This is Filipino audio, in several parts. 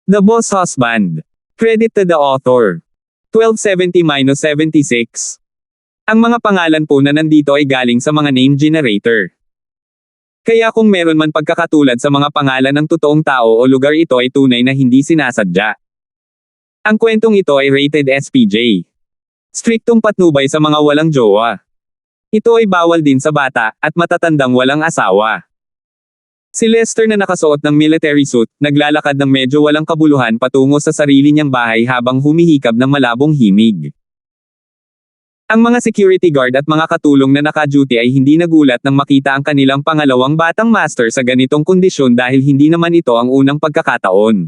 The Boss Husband. Credit to the author. 1270-76. Ang mga pangalan po na nandito ay galing sa mga name generator. Kaya kung meron man pagkakatulad sa mga pangalan ng totoong tao o lugar, ito ay tunay na hindi sinasadya. Ang kwentong ito ay rated SPJ. Striktong patnubay sa mga walang jowa. Ito ay bawal din sa bata at matatandang walang asawa. Si Lester na nakasuot ng military suit, naglalakad ng medyo walang kabuluhan patungo sa sarili niyang bahay habang humihikab ng malabong himig. Ang mga security guard at mga katulong na naka-duty ay hindi nagulat nang makita ang kanilang pangalawang batang master sa ganitong kondisyon dahil hindi naman ito ang unang pagkakataon.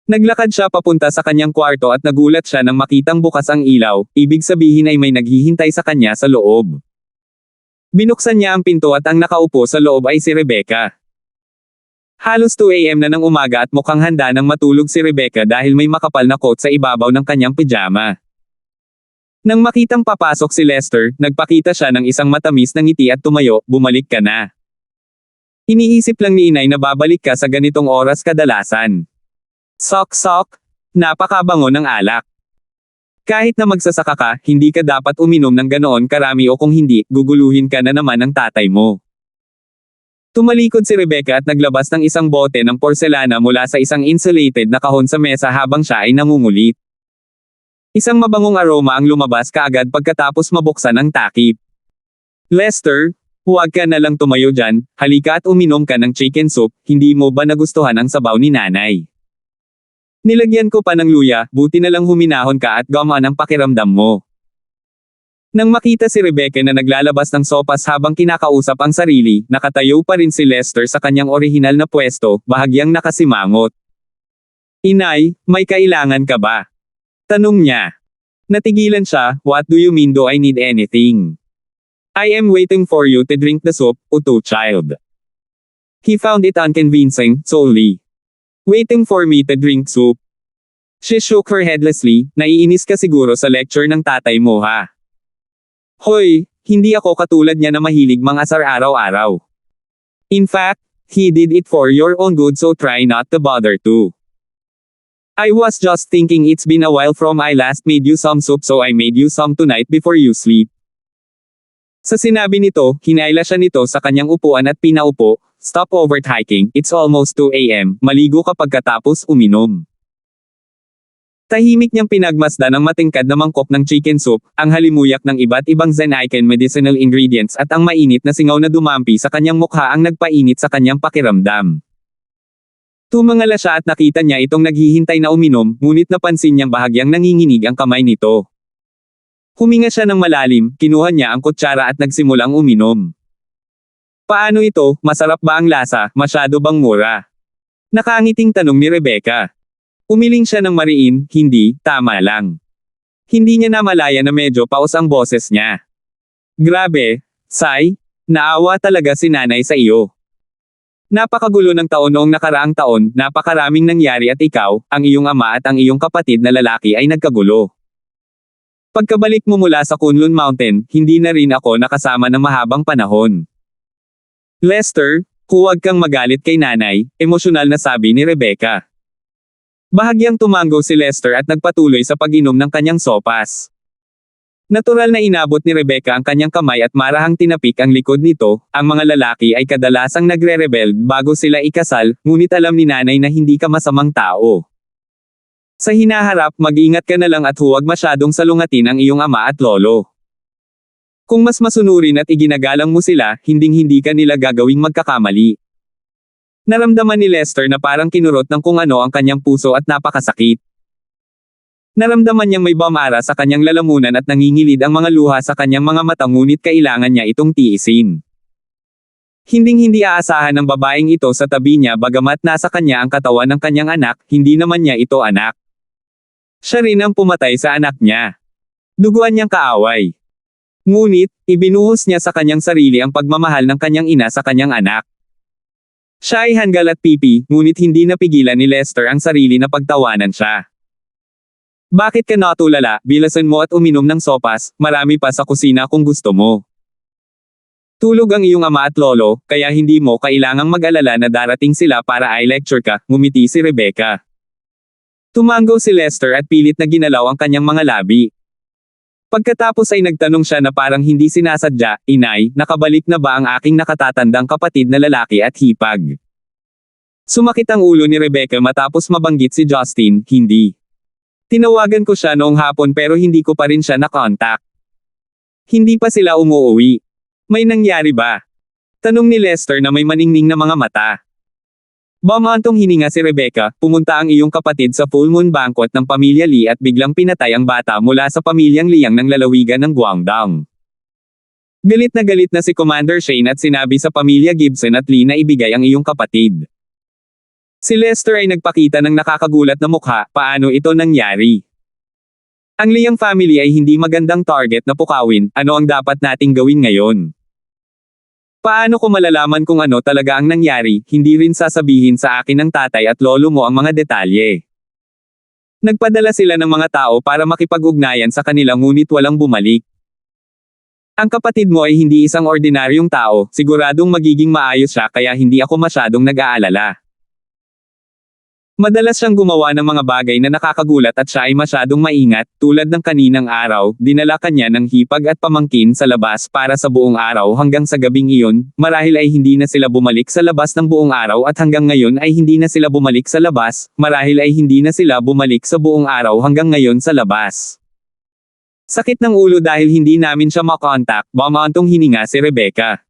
Naglakad siya papunta sa kanyang kwarto at nagulat siya nang makitang bukas ang ilaw, ibig sabihin ay may naghihintay sa kanya sa loob. Binuksan niya ang pinto at ang nakaupo sa loob ay si Rebecca. Halos 2 AM na ng umaga at mukhang handa nang matulog si Rebecca dahil may makapal na coat sa ibabaw ng kanyang pijama. Nang makitang papasok si Lester, nagpakita siya ng isang matamis na ngiti at tumayo, "Bumalik ka na." Iniisip lang ni inay na babalik ka sa ganitong oras kadalasan. Sok-sok, napakabango ng alak. Kahit na magsasaka ka, hindi ka dapat uminom ng ganoon karami o kung hindi, guguluhin ka na naman ng tatay mo. Tumalikod si Rebecca at naglabas ng isang bote ng porselana mula sa isang insulated na kahon sa mesa habang siya ay nangungulit. Isang mabangong aroma ang lumabas kaagad pagkatapos mabuksan ang takip. "Lester, huwag ka na lang tumayo dyan, halika at uminom ka ng chicken soup, hindi mo ba nagustuhan ang sabaw ni nanay? Nilagyan ko pa ng luya, buti na lang huminahon ka at gumaan ang pakiramdam mo." Nang makita si Rebecca na naglalabas ng sopas habang kinakausap ang sarili, nakatayo pa rin si Lester sa kanyang orihinal na pwesto, bahagyang nakasimangot. "Inay, may kailangan ka ba?" tanong niya. Natigilan siya. "What do you mean, do I need anything? I am waiting for you to drink the soup, uto child." He found it unconvincing, solely. "Waiting for me to drink soup?" She shook her headlessly. "Naiinis ka siguro sa lecture ng tatay mo, ha? Hoy, hindi ako katulad niya na mahilig mangasar araw-araw. In fact, he did it for your own good, so try not to bother too. I was just thinking it's been a while from I last made you some soup, so I made you some tonight before you sleep." Sa sinabi nito, hinayla siya nito sa kanyang upuan at pinaupo. "Stop overthinking, it's almost 2 AM, maligo ka pagkatapos uminom." Tahimik niyang pinagmasdan ang matingkad na mangkok ng chicken soup, ang halimuyak ng iba't ibang Zen-Iken medicinal ingredients at ang mainit na singaw na dumampi sa kanyang mukha ang nagpainit sa kanyang pakiramdam. Tumangala siya at nakita niya itong naghihintay na uminom, ngunit napansin niyang bahagyang nanginginig ang kamay nito. Huminga siya ng malalim, kinuha niya ang kutsara at nagsimulang uminom. "Paano ito, masarap ba ang lasa, masyado bang mura?" Nakangiting tanong ni Rebecca. Umiling siya ng mariin, "Hindi, tama lang." Hindi niya namalaya na medyo paos ang boses niya. "Grabe, Sai, naawa talaga si nanay sa iyo. Napakagulo ng taon noong nakaraang taon, napakaraming nangyari at ikaw, ang iyong ama at ang iyong kapatid na lalaki ay nagkagulo. Pagkabalik mo mula sa Kunlun Mountain, hindi na rin ako nakasama ng mahabang panahon. Lester, huwag kang magalit kay nanay," emosyonal na sabi ni Rebecca. Bahagyang tumango si Lester at nagpatuloy sa pag-inom ng kanyang sopas. Natural na inabot ni Rebecca ang kanyang kamay at marahang tinapik ang likod nito. Ang mga lalaki ay kadalasang nagre-rebel bago sila ikasal, ngunit alam ni nanay na hindi ka masamang tao. Sa hinaharap, mag-ingat ka na lang at huwag masyadong salungatin ang iyong ama at lolo. Kung mas masunurin at iginagalang mo sila, hinding-hindi ka nila gagawing magkakamali. Naramdaman ni Lester na parang kinurot ng kung ano ang kanyang puso at napakasakit. Naramdaman niyang may bamara sa kanyang lalamunan at nangingilid ang mga luha sa kanyang mga mata, ngunit kailangan niya itong tiisin. Hinding-hindi aasahan ng babaeng ito sa tabi niya bagamat nasa kanya ang katawan ng kanyang anak, hindi naman niya ito anak. Siya rin ang pumatay sa anak niya. Duguan niyang kaaway. Ngunit, ibinuhos niya sa kanyang sarili ang pagmamahal ng kanyang ina sa kanyang anak. Siya ay hanggal at pipi, ngunit hindi napigilan ni Lester ang sarili na pagtawanan siya. "Bakit ka natulala? Bilasan mo at uminom ng sopas, marami pa sa kusina kung gusto mo." Tulog ang iyong ama at lolo, kaya hindi mo kailangang mag-alala na darating sila para i-lecture ka, ngumiti si Rebecca. Tumango si Lester at pilit na ginalaw ang kanyang mga labi. Pagkatapos ay nagtanong siya na parang hindi sinasadya, "Inay, nakabalik na ba ang aking nakatatandang kapatid na lalaki at hipag?" Sumakit ang ulo ni Rebecca matapos mabanggit si Justin, "Hindi. Tinawagan ko siya noong hapon pero hindi ko pa rin siya na-contact." Hindi pa sila umuuwi. May nangyari ba? Tanong ni Lester na may maningning na mga mata. Bumantong hininga si Rebecca, pumunta ang iyong kapatid sa full moon banquet ng pamilya Lee at biglang pinatay ang bata mula sa pamilyang Liang ng lalawigan ng Guangdong. Galit na si Commander Shane at sinabi sa pamilya Gibson at Lee na ibigay ang iyong kapatid. Si Lester ay nagpakita ng nakakagulat na mukha, paano ito nangyari? Ang Liang family ay hindi magandang target na pukawin, ano ang dapat nating gawin ngayon? Paano ko malalaman kung ano talaga ang nangyari, hindi rin sasabihin sa akin ng tatay at lolo mo ang mga detalye. Nagpadala sila ng mga tao para makipag-ugnayan sa kanila ngunit walang bumalik. Ang kapatid mo ay hindi isang ordinaryong tao, siguradong magiging maayos siya kaya hindi ako masyadong nag-aalala. Madalas siyang gumawa ng mga bagay na nakakagulat at siya ay masyadong maingat, tulad ng kaninang araw, dinala kanya ng hipag at pamangkin sa labas para sa buong araw hanggang sa gabing iyon, marahil ay hindi na sila bumalik sa labas ng buong araw at hanggang ngayon ay hindi na sila bumalik sa labas, marahil ay hindi na sila bumalik sa buong araw hanggang ngayon sa labas. Sakit ng ulo dahil hindi namin siya makontak, bumantong hininga si Rebecca.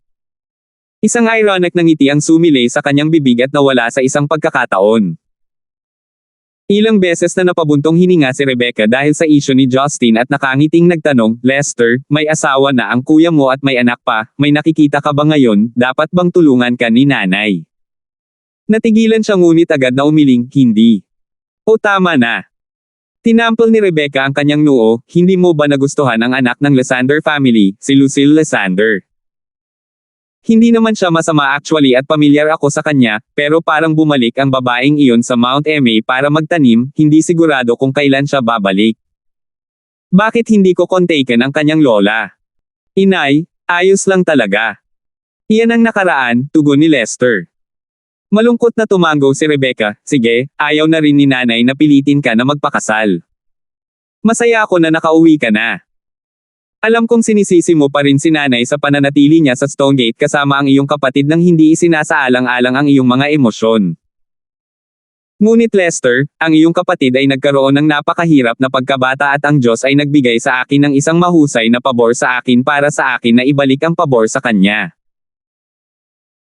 Isang ironic na ngiti ang sumilay sa kanyang bibig at nawala sa isang pagkakataon. Ilang beses na napabuntong hininga si Rebecca dahil sa isyu ni Justin at nakangiting nagtanong, "Lester, may asawa na ang kuya mo at may anak pa, may nakikita ka ba ngayon, dapat bang tulungan ka ni nanay?" Natigilan siya ngunit agad na umiling, "Hindi. O tama na." Tinampol ni Rebecca ang kanyang noo, "Hindi mo ba nagustuhan ang anak ng Lysander family, si Lucille Lysander? Hindi naman siya masama actually at pamilyar ako sa kanya, pero parang bumalik ang babaeng iyon sa Mount MA para magtanim, hindi sigurado kung kailan siya babalik. Bakit hindi ko kontaken ang kanyang lola? Inay, ayos lang talaga. Iyan ang nakaraan, tugon ni Lester. Malungkot na tumango si Rebecca, "Sige, ayaw na rin ni nanay na pilitin ka na magpakasal. Masaya ako na nakauwi ka na. Alam kong sinisisi mo pa rin si nanay sa pananatili niya sa Stonegate kasama ang iyong kapatid nang hindi isinasaalang-alang ang iyong mga emosyon. Ngunit Lester, ang iyong kapatid ay nagkaroon ng napakahirap na pagkabata at ang Diyos ay nagbigay sa akin ng isang mahusay na pabor sa akin para sa akin na ibalik ang pabor sa kanya.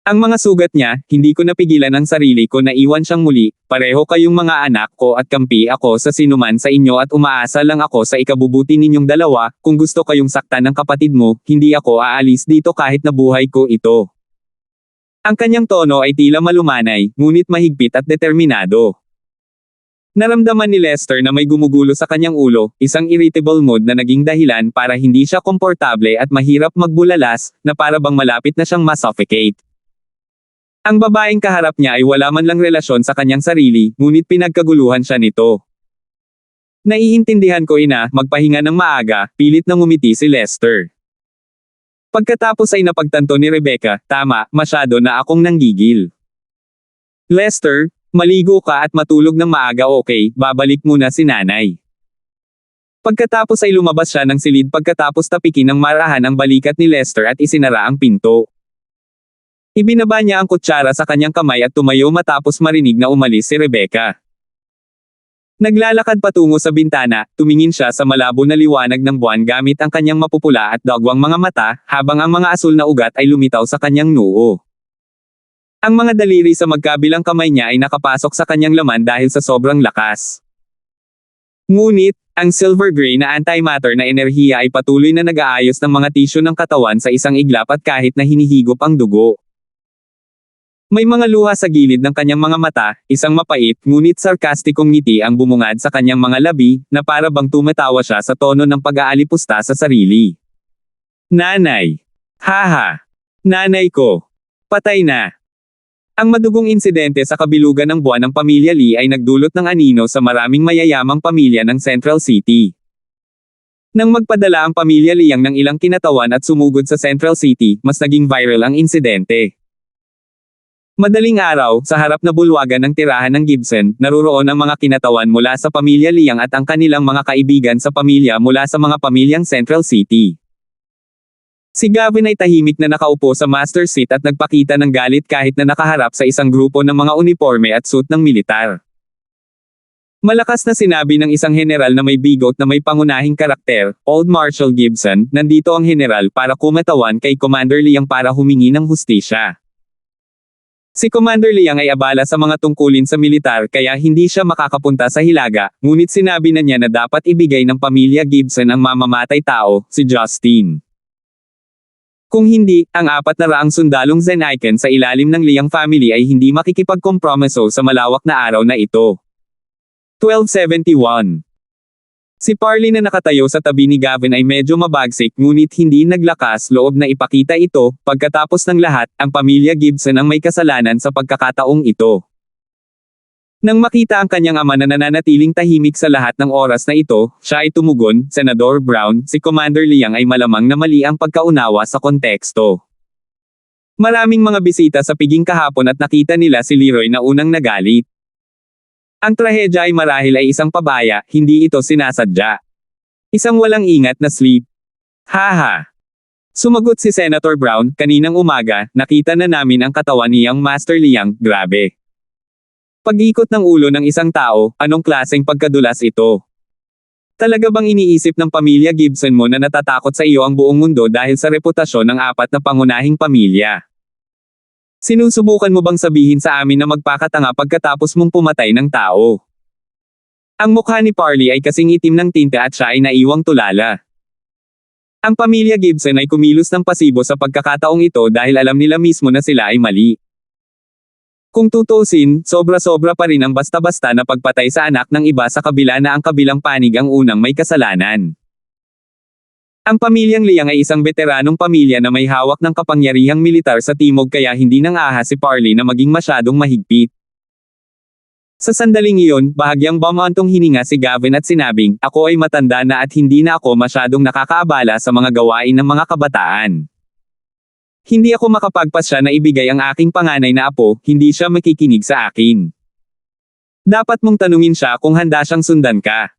Ang mga sugat niya, hindi ko napigilan ang sarili ko na iwan siyang muli, pareho kayong mga anak ko at kampi ako sa sinuman sa inyo at umaasa lang ako sa ikabubuti ninyong dalawa, kung gusto kayong saktan ng kapatid mo, hindi ako aalis dito kahit na buhay ko ito." Ang kanyang tono ay tila malumanay, ngunit mahigpit at determinado. Naramdaman ni Lester na may gumugulo sa kanyang ulo, isang irritable mood na naging dahilan para hindi siya komportable at mahirap magbulalas, na para bang malapit na siyang masuffocate. Ang babaeng kaharap niya ay wala man lang relasyon sa kanyang sarili, ngunit pinagkaguluhan siya nito. "Naiintindihan ko ina, magpahinga ng maaga," pilit na ngumiti si Lester. Pagkatapos ay napagtanto ni Rebecca, "Tama, masyado na akong nanggigil. Lester, maligo ka at matulog ng maaga, okay, babalik muna si nanay." Pagkatapos ay lumabas siya ng silid pagkatapos tapikin ng marahan ang balikat ni Lester at isinara ang pinto. Ibinaba niya ang kutsara sa kanyang kamay at tumayo matapos marinig na umalis si Rebecca. Naglalakad patungo sa bintana, tumingin siya sa malabo na liwanag ng buwan gamit ang kanyang mapupula at dagwang mga mata, habang ang mga asul na ugat ay lumitaw sa kanyang noo. Ang mga daliri sa magkabilang kamay niya ay nakapasok sa kanyang laman dahil sa sobrang lakas. Ngunit, ang silver gray na antimatter na enerhiya ay patuloy na nag-aayos ng mga tisyo ng katawan sa isang iglap at kahit na hinihigop ang dugo. May mga luha sa gilid ng kanyang mga mata, isang mapait ngunit sarkastikong ngiti ang bumungad sa kanyang mga labi, na para bang tumatawa siya sa tono ng pag-aalipusta sa sarili. "Nanay. Haha. Nanay ko. Patay na." Ang madugong insidente sa kabilugan ng buwan ng pamilya Lee ay nagdulot ng anino sa maraming mayayamang pamilya ng Central City. Nang magpadala ang pamilya Liang ng ilang kinatawan at sumugod sa Central City, mas naging viral ang insidente. Madaling araw, sa harap na bulwagan ng tirahan ng Gibson, naruroon ang mga kinatawan mula sa pamilya Liang at ang kanilang mga kaibigan sa pamilya mula sa mga pamilyang Central City. Si Gavin ay tahimik na nakaupo sa master seat at nagpakita ng galit kahit na nakaharap sa isang grupo ng mga uniforme at suit ng militar. Malakas na sinabi ng isang general na may bigot na may pangunahing karakter, Old Marshal Gibson, nandito ang general para kumatawan kay Commander Liang para humingi ng hustisya. Si Commander Liang ay abala sa mga tungkulin sa militar kaya hindi siya makakapunta sa Hilaga, ngunit sinabi na niya na dapat ibigay ng pamilya Gibson ang mamamatay tao, si Justin. Kung hindi, ang 400 sundalong Zen-Icon sa ilalim ng Liang family ay hindi makikipagkompromiso sa malawak na araw na ito. 1271. Si Parley na nakatayo sa tabi ni Gavin ay medyo mabagsik ngunit hindi naglakas loob na ipakita ito, pagkatapos ng lahat, ang pamilya Gibson ang may kasalanan sa pagkakataong ito. Nang makita ang kanyang ama na nananatiling tahimik sa lahat ng oras na ito, siya ay tumugon, Senador Brown, si Commander Liang ay malamang na mali ang pagkaunawa sa konteksto. Maraming mga bisita sa piging kahapon at nakita nila si Leroy na unang nagalit. Ang trahedya ay marahil ay isang pabaya, hindi ito sinasadya. Isang walang ingat na sleep. Haha. Sumagot si Senator Brown, kaninang umaga, nakita na namin ang katawan niyang Master Liang, grabe. Pag-ikot ng ulo ng isang tao, anong klaseng pagkadulas ito? Talaga bang iniisip ng pamilya Gibson mo na natatakot sa iyo ang buong mundo dahil sa reputasyon ng 4 na pangunahing pamilya? Sinusubukan mo bang sabihin sa amin na magpakatanga pagkatapos mong pumatay ng tao? Ang mukha ni Parley ay kasing itim ng tinte at siya ay naiwang tulala. Ang pamilya Gibson ay kumilos ng pasibo sa pagkakataong ito dahil alam nila mismo na sila ay mali. Kung tutusin, sobra-sobra pa rin ang basta-basta na pagpatay sa anak ng iba sa kabila na ang kabilang panig ang unang may kasalanan. Ang pamilyang Liang ay isang veteranong pamilya na may hawak ng kapangyarihang militar sa timog kaya hindi nang ahas si Parley na maging masyadong mahigpit. Sa sandaling iyon, bahagyang bumantong hininga si Gavin at sinabing, ako ay matanda na at hindi na ako masyadong nakakaabala sa mga gawain ng mga kabataan. Hindi ako makapagpasya na ibigay ang aking panganay na apo, hindi siya makikinig sa akin. Dapat mong tanungin siya kung handa siyang sundan ka.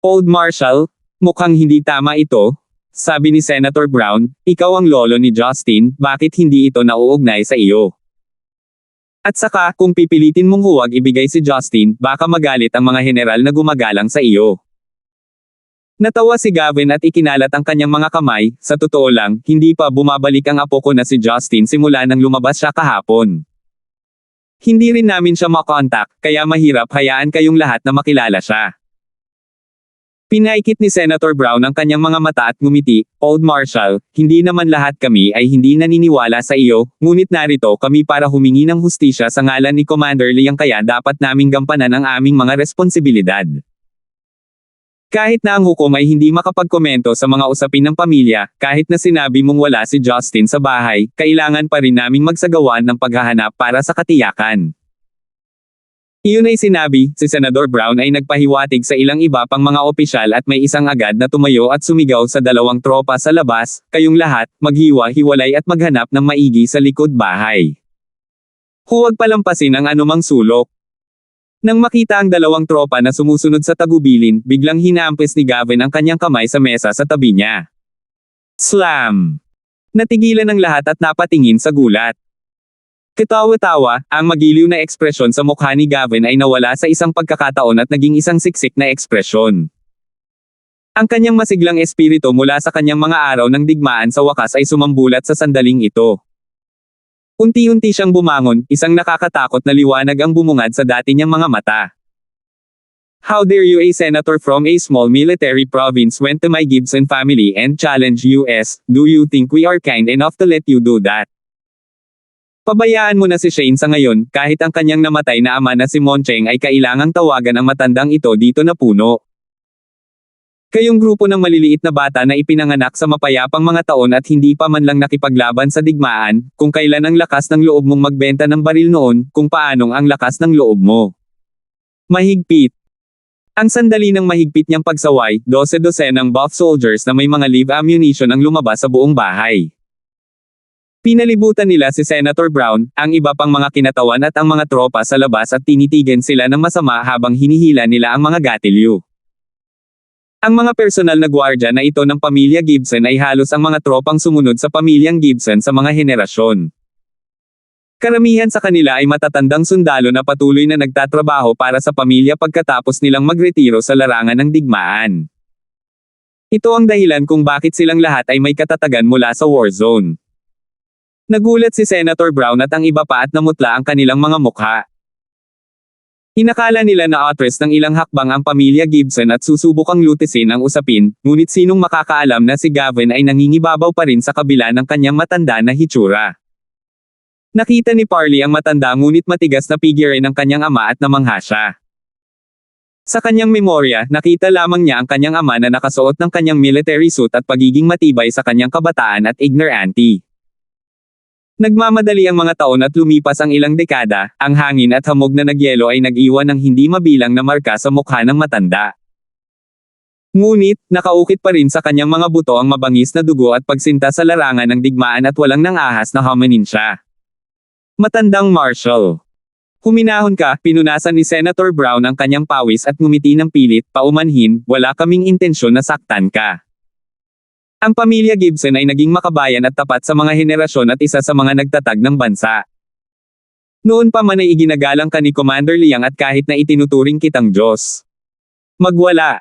Old Marshal, mukhang hindi tama ito, sabi ni Senator Brown, ikaw ang lolo ni Justin, bakit hindi ito nauugnay sa iyo? At saka, kung pipilitin mong huwag ibigay si Justin, baka magalit ang mga general na gumagalang sa iyo. Natawa si Gavin at ikinalat ang kanyang mga kamay, sa totoo lang, hindi pa bumabalik ang apo ko na si Justin simula nang lumabas siya kahapon. Hindi rin namin siya makontak, kaya mahirap hayaan kayong lahat na makilala siya. Pinaikit ni Senator Brown ang kanyang mga mata at ngumiti, Old Marshal, hindi naman lahat kami ay hindi naniniwala sa iyo, ngunit narito kami para humingi ng hustisya sa ngalan ni Commander Liang kaya dapat naming gampanan ang aming mga responsibilidad. Kahit na ang hukom ay hindi makapagkomento sa mga usapin ng pamilya, kahit na sinabi mong wala si Justin sa bahay, kailangan pa rin naming magsagawa ng paghahanap para sa katiyakan. Iyon ay sinabi, si Senador Brown ay nagpahiwatig sa ilang iba pang mga opisyal at may isang agad na tumayo at sumigaw sa 2 tropa sa labas, kayong lahat, maghiwa-hiwalay at maghanap ng maigi sa likod bahay. Huwag palampasin ang anumang sulok. Nang makita ang 2 tropa na sumusunod sa tagubilin, biglang hinampis ni Gavin ang kanyang kamay sa mesa sa tabi niya. Slam! Natigilan ang lahat at napatingin sa gulat. Katawa-tawa, ang magiliw na ekspresyon sa mukha ni Gavin ay nawala sa isang pagkakataon at naging isang siksik na ekspresyon. Ang kanyang masiglang espiritu mula sa kanyang mga araw ng digmaan sa wakas ay sumambulat sa sandaling ito. Unti-unti siyang bumangon, isang nakakatakot na liwanag ang bumungad sa dati niyang mga mata. How dare you, a senator from a small military province, went to my Gibson family and challenge us, do you think we are kind enough to let you do that? Pabayaan mo na si Shane sa ngayon, kahit ang kanyang namatay na ama na si Moncheng ay kailangang tawagan ang matandang ito dito na puno. Kayong grupo ng maliliit na bata na ipinanganak sa mapayapang mga taon at hindi pa man lang nakipaglaban sa digmaan, kung kailan ang lakas ng loob mong magbenta ng baril noon, kung paanong ang lakas ng loob mo. Mahigpit. Ang sandali ng mahigpit niyang pagsaway, 12-12 ng buff soldiers na may mga live ammunition ang lumabas sa buong bahay. Pinalibutan nila si Senator Brown, ang iba pang mga kinatawan at ang mga tropa sa labas at tinitigan sila ng masama habang hinihila nila ang mga gatilyo. Ang mga personal na gwardya na ito ng pamilya Gibson ay halos ang mga tropang sumunod sa pamilyang Gibson sa mga henerasyon. Karamihan sa kanila ay matatandang sundalo na patuloy na nagtatrabaho para sa pamilya pagkatapos nilang magretiro sa larangan ng digmaan. Ito ang dahilan kung bakit silang lahat ay may katatagan mula sa war zone. Nagulat si Senator Brown at ang iba pa at namutla ang kanilang mga mukha. Inakala nila na atras ng ilang hakbang ang pamilya Gibson at susubukang lutisin ang usapin, ngunit sinong makakaalam na si Gavin ay nangingibabaw pa rin sa kabila ng kanyang matanda na hitsura. Nakita ni Parley ang matanda ngunit matigas na figure ng kanyang ama at namangha siya. Sa kanyang memorya, nakita lamang niya ang kanyang ama na nakasuot ng kanyang military suit at pagiging matibay sa kanyang kabataan at ignorante. Nagmamadali ang mga taon at lumipas ang ilang dekada, ang hangin at hamog na nagyelo ay nag-iwan ng hindi mabilang na marka sa mukha ng matanda. Ngunit, nakaukit pa rin sa kanyang mga buto ang mabangis na dugo at pagsinta sa larangan ng digmaan at walang nang-ahas na hominin siya. Matandang Marshal. Huminahon ka, pinunasan ni Senator Brown ang kanyang pawis at ngumiti ng pilit, paumanhin, wala kaming intensyon na saktan ka. Ang pamilya Gibson ay naging makabayan at tapat sa mga henerasyon at isa sa mga nagtatag ng bansa. Noon pa man ay iginagalang ka ni Commander Liang at kahit na itinuturing kitang Diyos. Magwala.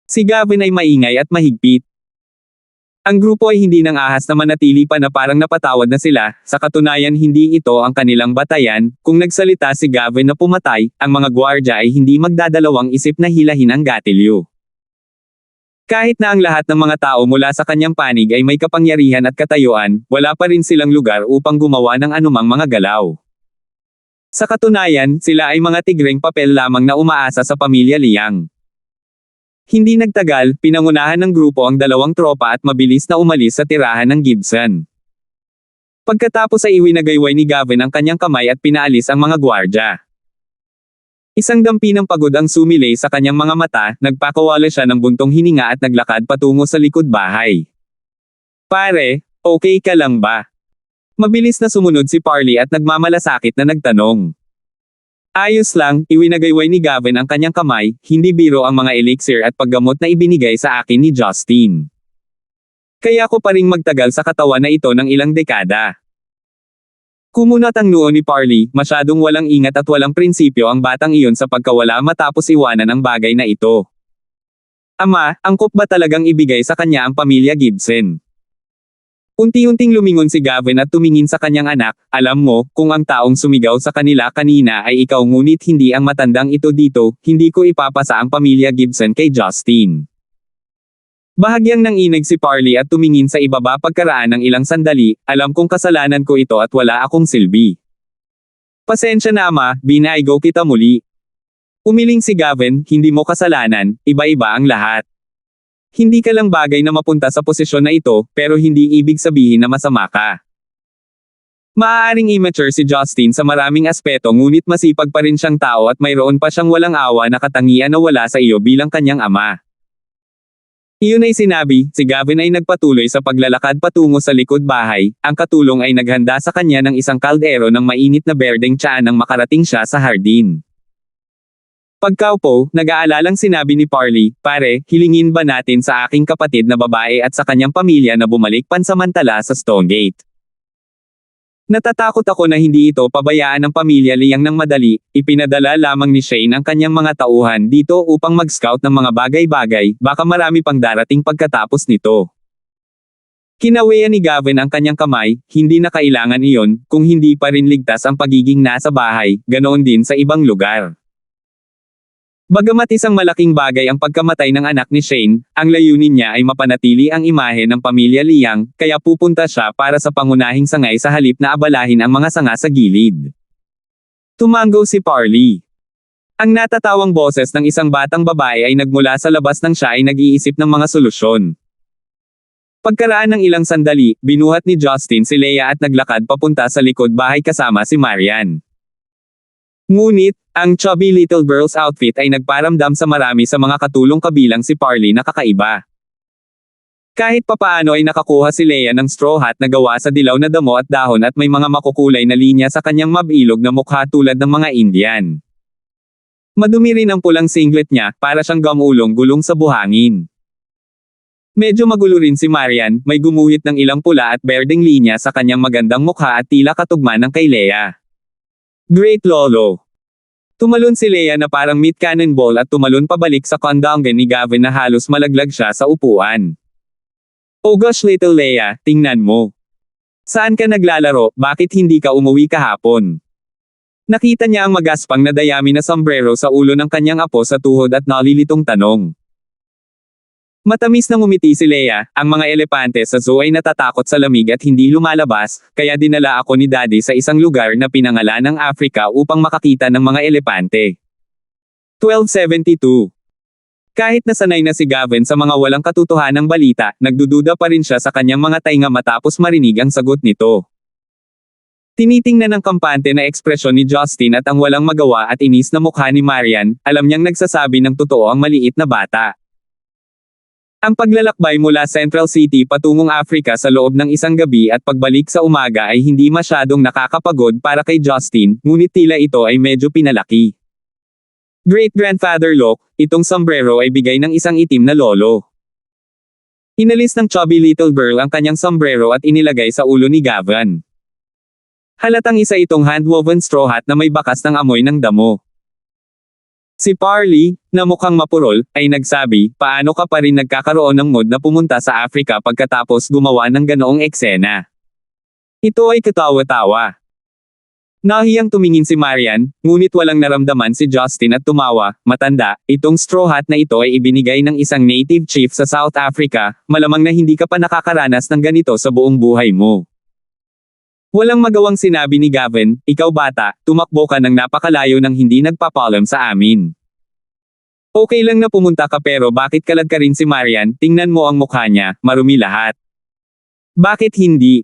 Si Gavin ay maingay at mahigpit. Ang grupo ay hindi nang ahas na manatili pa na parang napatawad na sila, sa katunayan hindi ito ang kanilang batayan, kung nagsalita si Gavin na pumatay, ang mga gwardya ay hindi magdadalawang isip na hilahin ang gatilyo. Kahit na ang lahat ng mga tao mula sa kanyang panig ay may kapangyarihan at katayuan, wala pa rin silang lugar upang gumawa ng anumang mga galaw. Sa katunayan, sila ay mga tigreng papel lamang na umaasa sa pamilya Liang. Hindi nagtagal, pinangunahan ng grupo ang dalawang tropa at mabilis na umalis sa tirahan ng Gibson. Pagkatapos ay iwinagayway ni Gavin ang kanyang kamay at pinaalis ang mga gwardya. Isang dampi ng pagod ang sumilay sa kanyang mga mata, nagpakawala siya ng buntong hininga at naglakad patungo sa likod bahay. Pare, okay ka lang ba? Mabilis na sumunod si Parley at nagmamalasakit na nagtanong. Ayos lang, iwinagayway ni Gavin ang kanyang kamay, hindi biro ang mga elixir at paggamot na ibinigay sa akin ni Justin. Kaya ko pa ring magtagal sa katawan na ito ng ilang dekada. Kumunat ang noo ni Parley, masyadong walang ingat at walang prinsipyo ang batang iyon sa pagkawala matapos iwanan ang bagay na ito. Ama, angkop ba talagang ibigay sa kanya ang pamilya Gibson? Unti-unting lumingon si Gavin at tumingin sa kanyang anak, alam mo, kung ang taong sumigaw sa kanila kanina ay ikaw ngunit hindi ang matandang ito dito, hindi ko ipapasa ang pamilya Gibson kay Justin. Bahagyang nanginig si Parley at tumingin sa ibaba pagkaraan ng ilang sandali, alam kong kasalanan ko ito at wala akong silbi. Pasensya na ama, binaigo kita muli. Umiling si Gavin, hindi mo kasalanan, iba-iba ang lahat. Hindi ka lang bagay na mapunta sa posisyon na ito, pero hindi ibig sabihin na masama ka. Maaaring immature si Justin sa maraming aspeto ngunit masipag pa rin siyang tao at mayroon pa siyang walang awa na katangian na wala sa iyo bilang kanyang ama. Iyon ay sinabi, si Gavin ay nagpatuloy sa paglalakad patungo sa likod bahay, ang katulong ay naghanda sa kanya ng isang kaldero ng mainit na berdeng tsaa nang makarating siya sa hardin. Pagkaupo, nag-aalalang sinabi ni Parley, pare, hilingin ba natin sa aking kapatid na babae at sa kanyang pamilya na bumalik pansamantala sa Stonegate? Natatakot ako na hindi ito pabayaan ng pamilya Liang ng madali, ipinadala lamang ni Shane ang kanyang mga tauhan dito upang mag-scout ng mga bagay-bagay, baka marami pang darating pagkatapos nito. Kinawian ni Gavin ang kanyang kamay, hindi na kailangan iyon, kung hindi pa rin ligtas ang pagiging nasa bahay, ganoon din sa ibang lugar. Bagamat isang malaking bagay ang pagkamatay ng anak ni Shane, ang layunin niya ay mapanatili ang imahe ng pamilya Liang, kaya pupunta siya para sa pangunahing sangay sa halip na abalahin ang mga sanga sa gilid. Tumango si Parley. Ang natatawang boses ng isang batang babae ay nagmula sa labas nang siya ay nag-iisip ng mga solusyon. Pagkaraan ng ilang sandali, binuhat ni Justin si Leia at naglakad papunta sa likod bahay kasama si Marian. Ngunit, ang chubby little girl's outfit ay nagparamdam sa marami sa mga katulong kabilang si Parley na kakaiba. Kahit papaano ay nakakuha si Leia ng straw hat na gawa sa dilaw na damo at dahon at may mga makukulay na linya sa kanyang mabilog na mukha tulad ng mga Indian. Madumi rin ang pulang singlet niya, para siyang gamulong gulong sa buhangin. Medyo magulo rin si Marian, may gumuhit ng ilang pula at berdeng linya sa kanyang magandang mukha at tila katugma ng kay Leia. Great Lolo. Tumalon si Leia na parang meat cannonball at tumalon pabalik sa kondongan ni Gavin na halos malaglag siya sa upuan. Oh gosh little Leia, tingnan mo. Saan ka naglalaro, bakit hindi ka umuwi kahapon? Nakita niya ang magaspang na dayami na sombrero sa ulo ng kanyang apo sa tuhod at nalilitong tanong. Matamis na ngumiti si Leia, ang mga elepante sa zoo ay natatakot sa lamig at hindi lumalabas, kaya dinala ako ni Daddy sa isang lugar na pinangalan ng Africa upang makakita ng mga elepante. 1272. Kahit nasanay na si Gavin sa mga walang katotohanang balita, nagdududa pa rin siya sa kanyang mga tainga matapos marinig ang sagot nito. Tinitingnan ng kampante na ekspresyon ni Justin at ang walang magawa at inis na mukha ni Marian, alam niyang nagsasabi ng totoo ang maliit na bata. Ang paglalakbay mula Central City patungong Africa sa loob ng isang gabi at pagbalik sa umaga ay hindi masyadong nakakapagod para kay Justin, ngunit tila ito ay medyo pinalaki. Great-grandfather Locke, itong sombrero ay bigay ng isang itim na lolo. Inalis ng chubby little girl ang kanyang sombrero at inilagay sa ulo ni Gavin. Halatang isa itong hand-woven straw hat na may bakas ng amoy ng damo. Si Parley, na mukhang mapurol, ay nagsabi, paano ka pa rin nagkakaroon ng mood na pumunta sa Africa pagkatapos gumawa ng ganoong eksena? Ito ay katawa-tawa. Nahiyang tumingin si Marian, ngunit walang naramdaman si Justin at tumawa, matanda, itong straw hat na ito ay ibinigay ng isang native chief sa South Africa, malamang na hindi ka pa nakakaranas ng ganito sa buong buhay mo. Walang magawang sinabi ni Gavin, ikaw bata, tumakbo ka ng napakalayo nang hindi nagpapaalam sa amin. Okay lang na pumunta ka pero bakit kalag ka rin si Marian, tingnan mo ang mukha niya, marumi lahat. Bakit hindi?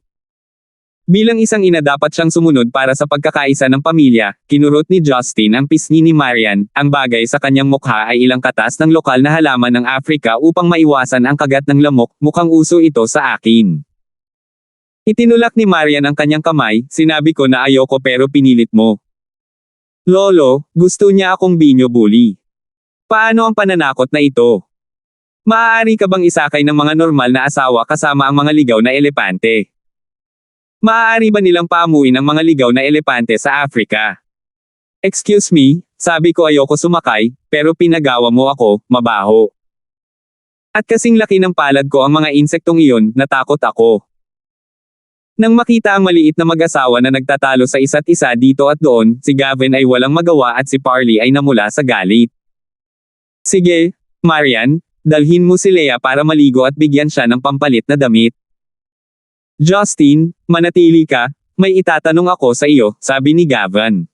Bilang isang ina dapat siyang sumunod para sa pagkakaisa ng pamilya, kinurot ni Justin ang pisngi ni Marian, ang bagay sa kanyang mukha ay ilang katas ng lokal na halaman ng Africa upang maiwasan ang kagat ng lamok, mukhang uso ito sa akin. Itinulak ni Marian ang kanyang kamay, sinabi ko na ayoko pero pinilit mo. Lolo, gusto niya akong binyo bully. Paano ang pananakot na ito? Maaari ka bang isakay ng mga normal na asawa kasama ang mga ligaw na elepante? Maaari ba nilang paamuin ang mga ligaw na elepante sa Africa? Excuse me, sabi ko ayoko sumakay, pero pinagawa mo ako, mabaho. At kasing laki ng palad ko ang mga insektong iyon, natakot ako. Nang makita ang maliit na mag-asawa na nagtatalo sa isa't isa dito at doon, si Gavin ay walang magawa at si Parley ay namula sa galit. Sige, Marian, dalhin mo si Leia para maligo at bigyan siya ng pampalit na damit. Justin, manatili ka, may itatanong ako sa iyo, sabi ni Gavin.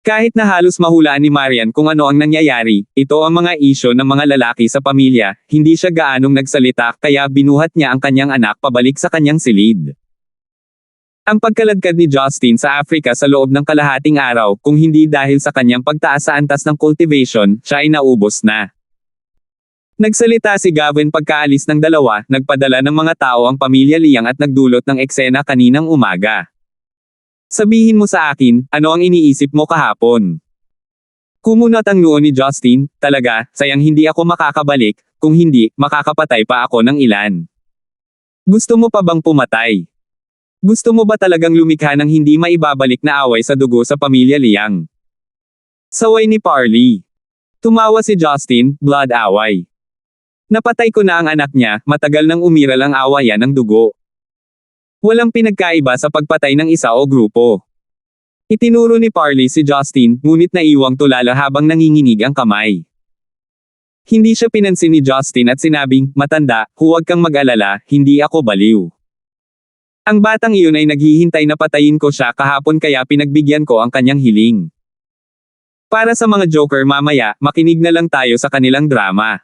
Kahit na halos mahulaan ni Marian kung ano ang nangyayari, ito ang mga isyo ng mga lalaki sa pamilya, hindi siya gaanong nagsalita kaya binuhat niya ang kanyang anak pabalik sa kanyang silid. Ang pagkaladkad ni Justin sa Africa sa loob ng kalahating araw, kung hindi dahil sa kanyang pagtaas sa antas ng cultivation, siya ay naubos na. Nagsalita si Gavin pagkaalis ng dalawa, nagpadala ng mga tao ang pamilya Liang at nagdulot ng eksena kaninang umaga. Sabihin mo sa akin, ano ang iniisip mo kahapon? Kumunat ang noo ni Justin, talaga, sayang hindi ako makakabalik, kung hindi, makakapatay pa ako ng ilan. Gusto mo pa bang pumatay? Gusto mo ba talagang lumikha ng hindi maibabalik na away sa dugo sa pamilya Liang? Saway ni Parley. Tumawa si Justin, blood away. Napatay ko na ang anak niya, matagal nang umiral ang awayan ng dugo. Walang pinagkaiba sa pagpatay ng isa o grupo. Itinuro ni Parley si Justin, ngunit naiwang tulala habang nanginginig ang kamay. Hindi siya pinansin ni Justin at sinabing, matanda, huwag kang mag-alala, hindi ako baliw. Ang batang iyon ay naghihintay na patayin ko siya kahapon kaya pinagbigyan ko ang kanyang hiling. Para sa mga joker mamaya, makinig na lang tayo sa kanilang drama.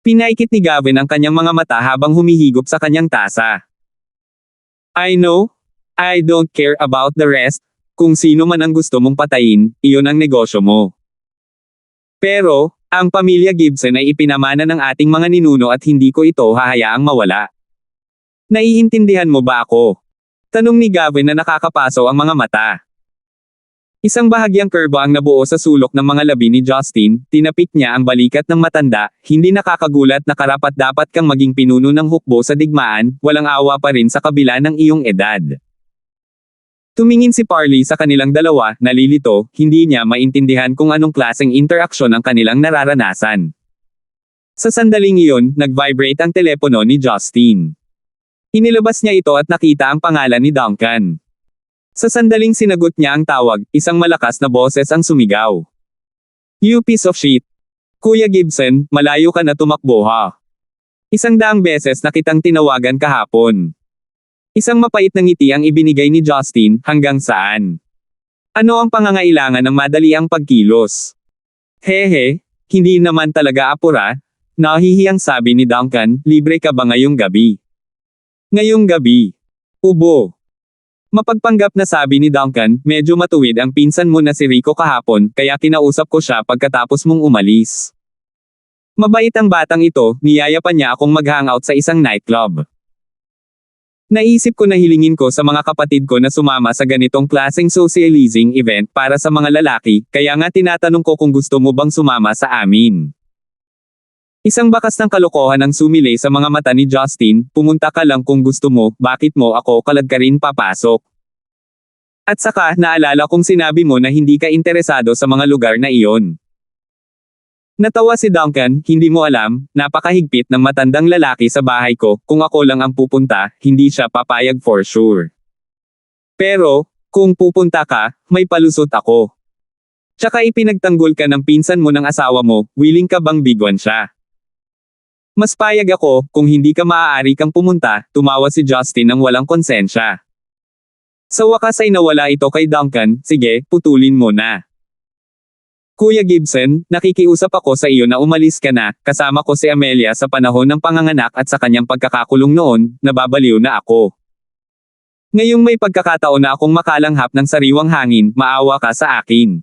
Pinaikit ni Gavin ang kanyang mga mata habang humihigop sa kanyang tasa. I know. I don't care about the rest. Kung sino man ang gusto mong patayin, iyon ang negosyo mo. Pero, ang pamilya Gibson ay ipinamana ng ating mga ninuno at hindi ko ito hahayaang mawala. Naiintindihan mo ba ako? Tanong ni Gavin na nakakapaso ang mga mata. Isang bahagyang kurbo ang nabuo sa sulok ng mga labi ni Justin, tinapik niya ang balikat ng matanda, hindi nakakagulat na karapat-dapat kang maging pinuno ng hukbo sa digmaan, walang awa pa rin sa kabila ng iyong edad. Tumingin si Parley sa kanilang dalawa, nalilito, hindi niya maintindihan kung anong klaseng interaksyon ang kanilang nararanasan. Sa sandaling iyon, nag-vibrate ang telepono ni Justin. Inilabas niya ito at nakita ang pangalan ni Duncan. Sa sandaling sinagot niya ang tawag, isang malakas na boses ang sumigaw. You piece of shit. Kuya Gibson, malayo ka na tumakbo ha. 100 beses na kitang tinawagan kahapon. Isang mapait na ngiti ang ibinigay ni Justin, hanggang saan? Ano ang pangangailangan ng madali ang pagkilos? Hehe, hindi naman talaga apura. Nahihiyang sabi ni Duncan, libre ka ba ngayong gabi? Ngayong gabi. Ubo. Mapagpanggap na sabi ni Duncan, medyo matuwid ang pinsan mo na si Rico kahapon, kaya kinausap ko siya pagkatapos mong umalis. Mabait ang batang ito, niyaya pa niya akong mag-hangout sa isang nightclub. Naisip ko na hilingin ko sa mga kapatid ko na sumama sa ganitong klaseng socializing event para sa mga lalaki, kaya nga tinatanong ko kung gusto mo bang sumama sa amin. Isang bakas ng kalokohan ang sumilay sa mga mata ni Justin, pumunta ka lang kung gusto mo, bakit mo ako kalagkarin papasok? At saka, naalala kong sinabi mo na hindi ka interesado sa mga lugar na iyon. Natawa si Duncan, hindi mo alam, napakahigpit ng matandang lalaki sa bahay ko, kung ako lang ang pupunta, hindi siya papayag for sure. Pero, kung pupunta ka, may palusot ako. Tsaka ipinagtanggol ka ng pinsan mo ng asawa mo, willing ka bang bigwan siya? Mas payag ako, kung hindi ka maaari kang pumunta, tumawa si Justin ng walang konsensya. Sa wakas ay nawala ito kay Duncan, sige, putulin mo na. Kuya Gibson, nakikiusap ako sa iyo na umalis ka na, kasama ko si Amelia sa panahon ng panganganak at sa kanyang pagkakakulong noon, nababaliw na ako. Ngayong may pagkakataon na akong makalanghap ng sariwang hangin, maawa ka sa akin.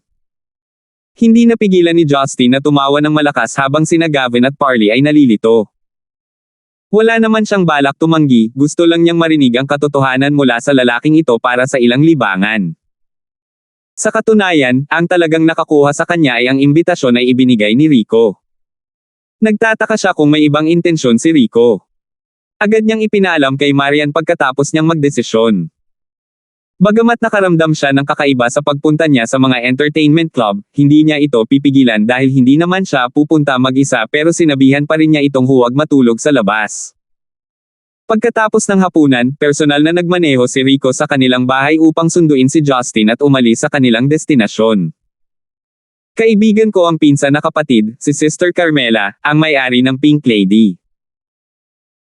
Hindi napigilan ni Justin na tumawa ng malakas habang sina Gavin at Parley ay nalilito. Wala naman siyang balak tumanggi, gusto lang niyang marinig ang katotohanan mula sa lalaking ito para sa ilang libangan. Sa katunayan, ang talagang nakakuha sa kanya ay ang imbitasyon ay ibinigay ni Rico. Nagtataka siya kung may ibang intensyon si Rico. Agad niyang ipinaalam kay Marian pagkatapos niyang magdesisyon. Bagamat nakaramdam siya ng kakaiba sa pagpunta niya sa mga entertainment club, hindi niya ito pipigilan dahil hindi naman siya pupunta mag-isa pero sinabihan pa rin niya itong huwag matulog sa labas. Pagkatapos ng hapunan, personal na nagmaneho si Rico sa kanilang bahay upang sunduin si Justin at umalis sa kanilang destinasyon. Kaibigan ko ang pinsan na kapatid, si Sister Carmela, ang may-ari ng Pink Lady.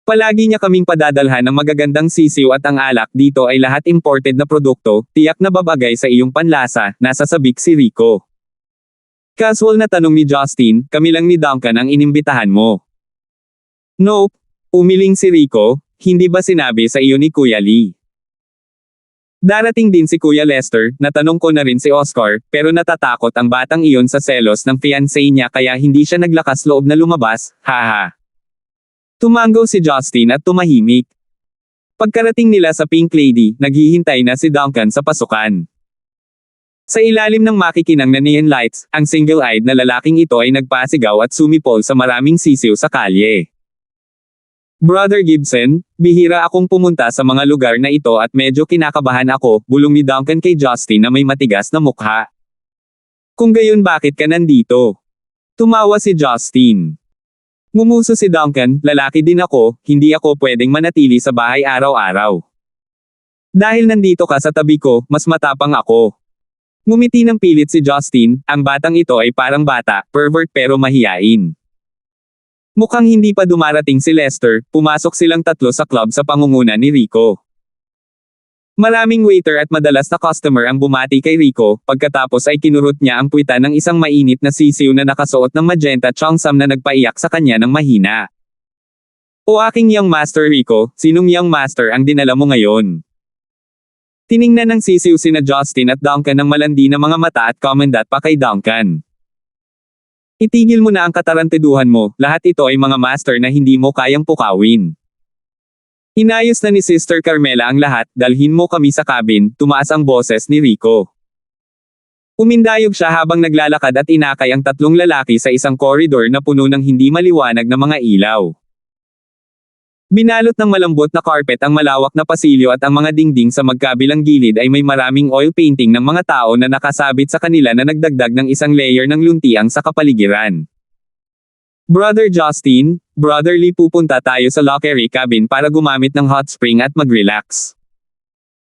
Palagi niya kaming padadalhan ng magagandang sisiw at ang alak dito ay lahat imported na produkto, tiyak na babagay sa iyong panlasa, nasasabik si Rico. Casual na tanong ni Justin, kami lang ni Duncan ang inimbitahan mo. Nope, umiling si Rico, hindi ba sinabi sa iyo ni Kuya Lee? Darating din si Kuya Lester, natanong ko na rin si Oscar, pero natatakot ang batang iyon sa selos ng fiancé niya kaya hindi siya naglakas loob na lumabas, haha. Tumango si Justin at tumahimik. Pagkarating nila sa Pink Lady, naghihintay na si Duncan sa pasukan. Sa ilalim ng makikinang na neon lights, ang single-eyed na lalaking ito ay nagpasigaw at sumipol sa maraming sisiw sa kalye. Brother Gibson, bihira akong pumunta sa mga lugar na ito at medyo kinakabahan ako, bulong ni Duncan kay Justin na may matigas na mukha. Kung gayon bakit ka nandito? Tumawa si Justin. Ngumuso si Duncan, lalaki din ako, hindi ako pwedeng manatili sa bahay araw-araw. Dahil nandito ka sa tabi ko, mas matapang ako. Ngumiti ng pilit si Justin, ang batang ito ay parang bata, pervert pero mahiyain. Mukhang hindi pa dumarating si Lester, pumasok silang tatlo sa club sa pangunguna ni Rico. Maraming waiter at madalas na customer ang bumati kay Rico, pagkatapos ay kinurot niya ang puwitan ng isang mainit na sisiw na nakasuot ng magenta cheongsam na nagpaiyak sa kanya ng mahina. O aking young master Rico, sinong young master ang dinala mo ngayon? Tiningnan ng sisiw sina Justin at Duncan ng malandi na mga mata at commendat pa kay Duncan. Itigil mo na ang katarantaduhan mo, lahat ito ay mga master na hindi mo kayang pukawin. Inayos na ni Sister Carmela ang lahat, dalhin mo kami sa cabin, tumaas ang boses ni Rico. Umindayog siya habang naglalakad at inakay ang tatlong lalaki sa isang koridor na puno ng hindi maliwanag na mga ilaw. Binalot ng malambot na carpet ang malawak na pasilyo at ang mga dingding sa magkabilang gilid ay may maraming oil painting ng mga tao na nakasabit sa kanila na nagdagdag ng isang layer ng luntiang sa kapaligiran. Brother Justin, Brother Lee, pupunta tayo sa Lockery cabin para gumamit ng hot spring at mag-relax.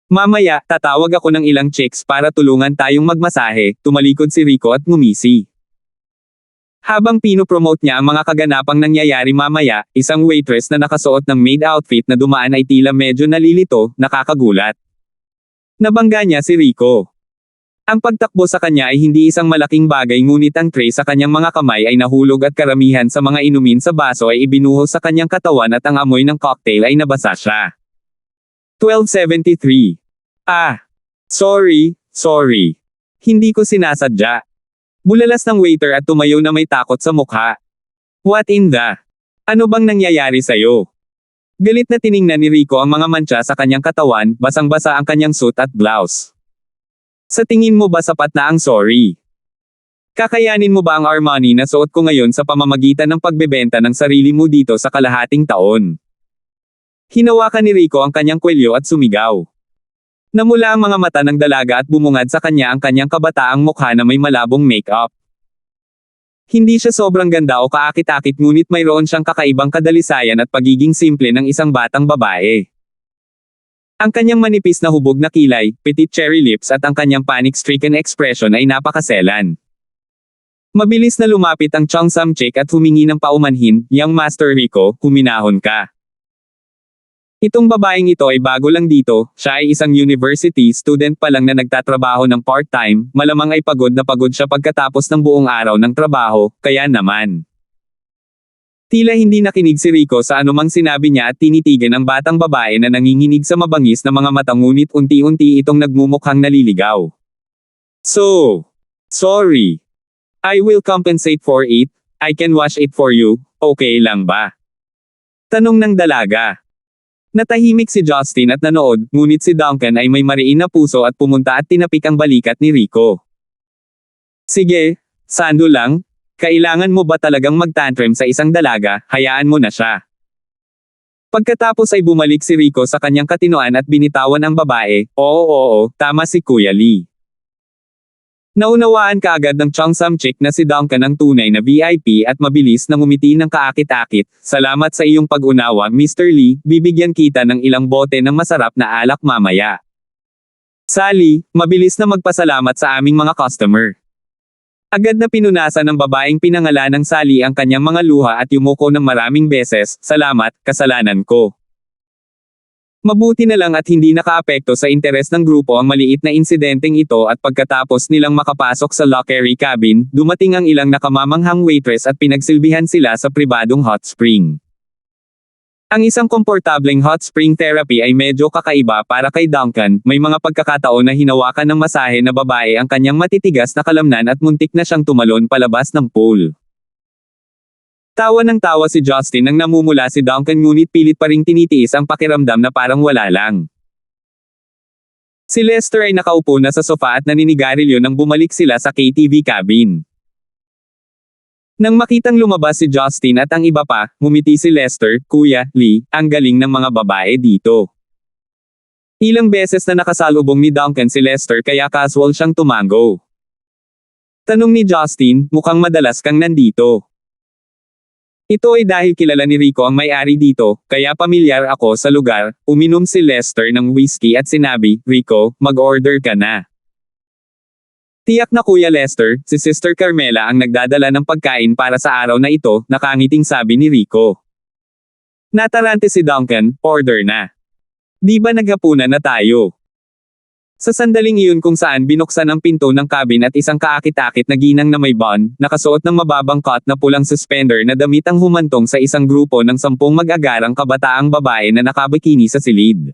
Mamaya, tatawag ako ng ilang chicks para tulungan tayong magmasahe, tumalikod si Rico at ngumisi. Habang pinopromote niya ang mga kaganapang nangyayari mamaya, isang waitress na nakasuot ng maid outfit na dumaan ay tila medyo nalilito, nakakagulat. Nabangga niya si Rico. Ang pagtakbo sa kanya ay hindi isang malaking bagay ngunit ang tray sa kanyang mga kamay ay nahulog at karamihan sa mga inumin sa baso ay ibinuhos sa kanyang katawan at ang amoy ng cocktail ay nabasa siya. 1273. Sorry. Hindi ko sinasadya. Bulalas ng waiter at tumayo na may takot sa mukha. What in the? Ano bang nangyayari sa'yo? Galit na tiningnan ni Rico ang mga mantsa sa kanyang katawan, basang-basa ang kanyang suit at blouse. Sa tingin mo ba sapat na ang sorry? Kakayanin mo ba ang Armani na suot ko ngayon sa pamamagitan ng pagbebenta ng sarili mo dito sa kalahating taon? Hinawakan ni Rico ang kanyang kwelyo at sumigaw. Namula ang mga mata ng dalaga at bumungad sa kanya ang kanyang kabataang mukha na may malabong make-up. Hindi siya sobrang ganda o kaakit-akit ngunit mayroon siyang kakaibang kadalisayan at pagiging simple ng isang batang babae. Ang kanyang manipis na hubog na kilay, petite cherry lips at ang kanyang panic-stricken expression ay napakaselan. Mabilis na lumapit ang Cheongsam chick at humingi ng paumanhin, "Young Master Rico, huminahon ka. Itong babaeng ito ay bago lang dito, siya ay isang university student pa lang na nagtatrabaho ng part-time, malamang ay pagod na pagod siya pagkatapos ng buong araw ng trabaho, kaya naman." Tila hindi nakinig si Rico sa anumang sinabi niya at tinitigan ang batang babae na nanginginig sa mabangis na mga mata ngunit unti-unti itong nagmumukhang naliligaw. Sorry. I will compensate for it, I can wash it for you, okay lang ba? Tanong ng dalaga. Natahimik si Justin at nanood, ngunit si Duncan ay may mariin na puso at pumunta at tinapik ang balikat ni Rico. Sige, sando lang. Kailangan mo ba talagang magtantrum sa isang dalaga, hayaan mo na siya. Pagkatapos ay bumalik si Rico sa kanyang katinoan at binitawan ang babae, oo, tama si Kuya Lee. Naunawaan kaagad ng Cheongsam chick na si Duncan ang tunay na VIP at mabilis na ngumiti ng kaakit-akit. Salamat sa iyong pag-unawa, Mr. Lee, bibigyan kita ng ilang bote ng masarap na alak mamaya. Sally, mabilis na magpasalamat sa aming mga customer. Agad na pinunasan ng babaeng pinangalan ng Sally ang kanyang mga luha at yumuko ng maraming beses, "Salamat, kasalanan ko." Mabuti na lang at hindi nakaapekto sa interes ng grupo ang maliit na insidenteng ito at pagkatapos nilang makapasok sa Lockery cabin, dumating ang ilang nakamamanghang waitress at pinagsilbihan sila sa pribadong hot spring. Ang isang komportableng hot spring therapy ay medyo kakaiba para kay Duncan, may mga pagkakataon na hinawakan ng masahe na babae ang kanyang matitigas na kalamnan at muntik na siyang tumalon palabas ng pool. Tawa ng tawa si Justin nang namumula si Duncan ngunit pilit pa ring tinitiis ang pakiramdam na parang wala lang. Si Lester ay nakaupo na sa sofa at naninigarilyo nang bumalik sila sa KTV cabin. Nang makitang lumabas si Justin at ang iba pa, ngumiti si Lester, "Kuya Lee, ang galing ng mga babae dito." Ilang beses na nakasalubong ni Duncan si Lester kaya casual siyang tumango. Tanong ni Justin, "Mukhang madalas kang nandito." Ito ay dahil kilala ni Rico ang may-ari dito, kaya pamilyar ako sa lugar. Uminom si Lester ng whiskey at sinabi, "Rico, mag-order ka na." Tiyak na Kuya Lester, si Sister Carmela ang nagdadala ng pagkain para sa araw na ito, nakangiting sabi ni Rico. Natarante si Duncan, "Order na. Di ba naghapunan na tayo?" Sa sandaling iyon kung saan binuksan ang pinto ng cabin at isang kaakit-akit na ginang na may bun, nakasuot ng mababang cut na pulang suspender na damit ang humantong sa isang grupo ng 10 mag-agarang kabataang babae na nakabikini sa silid.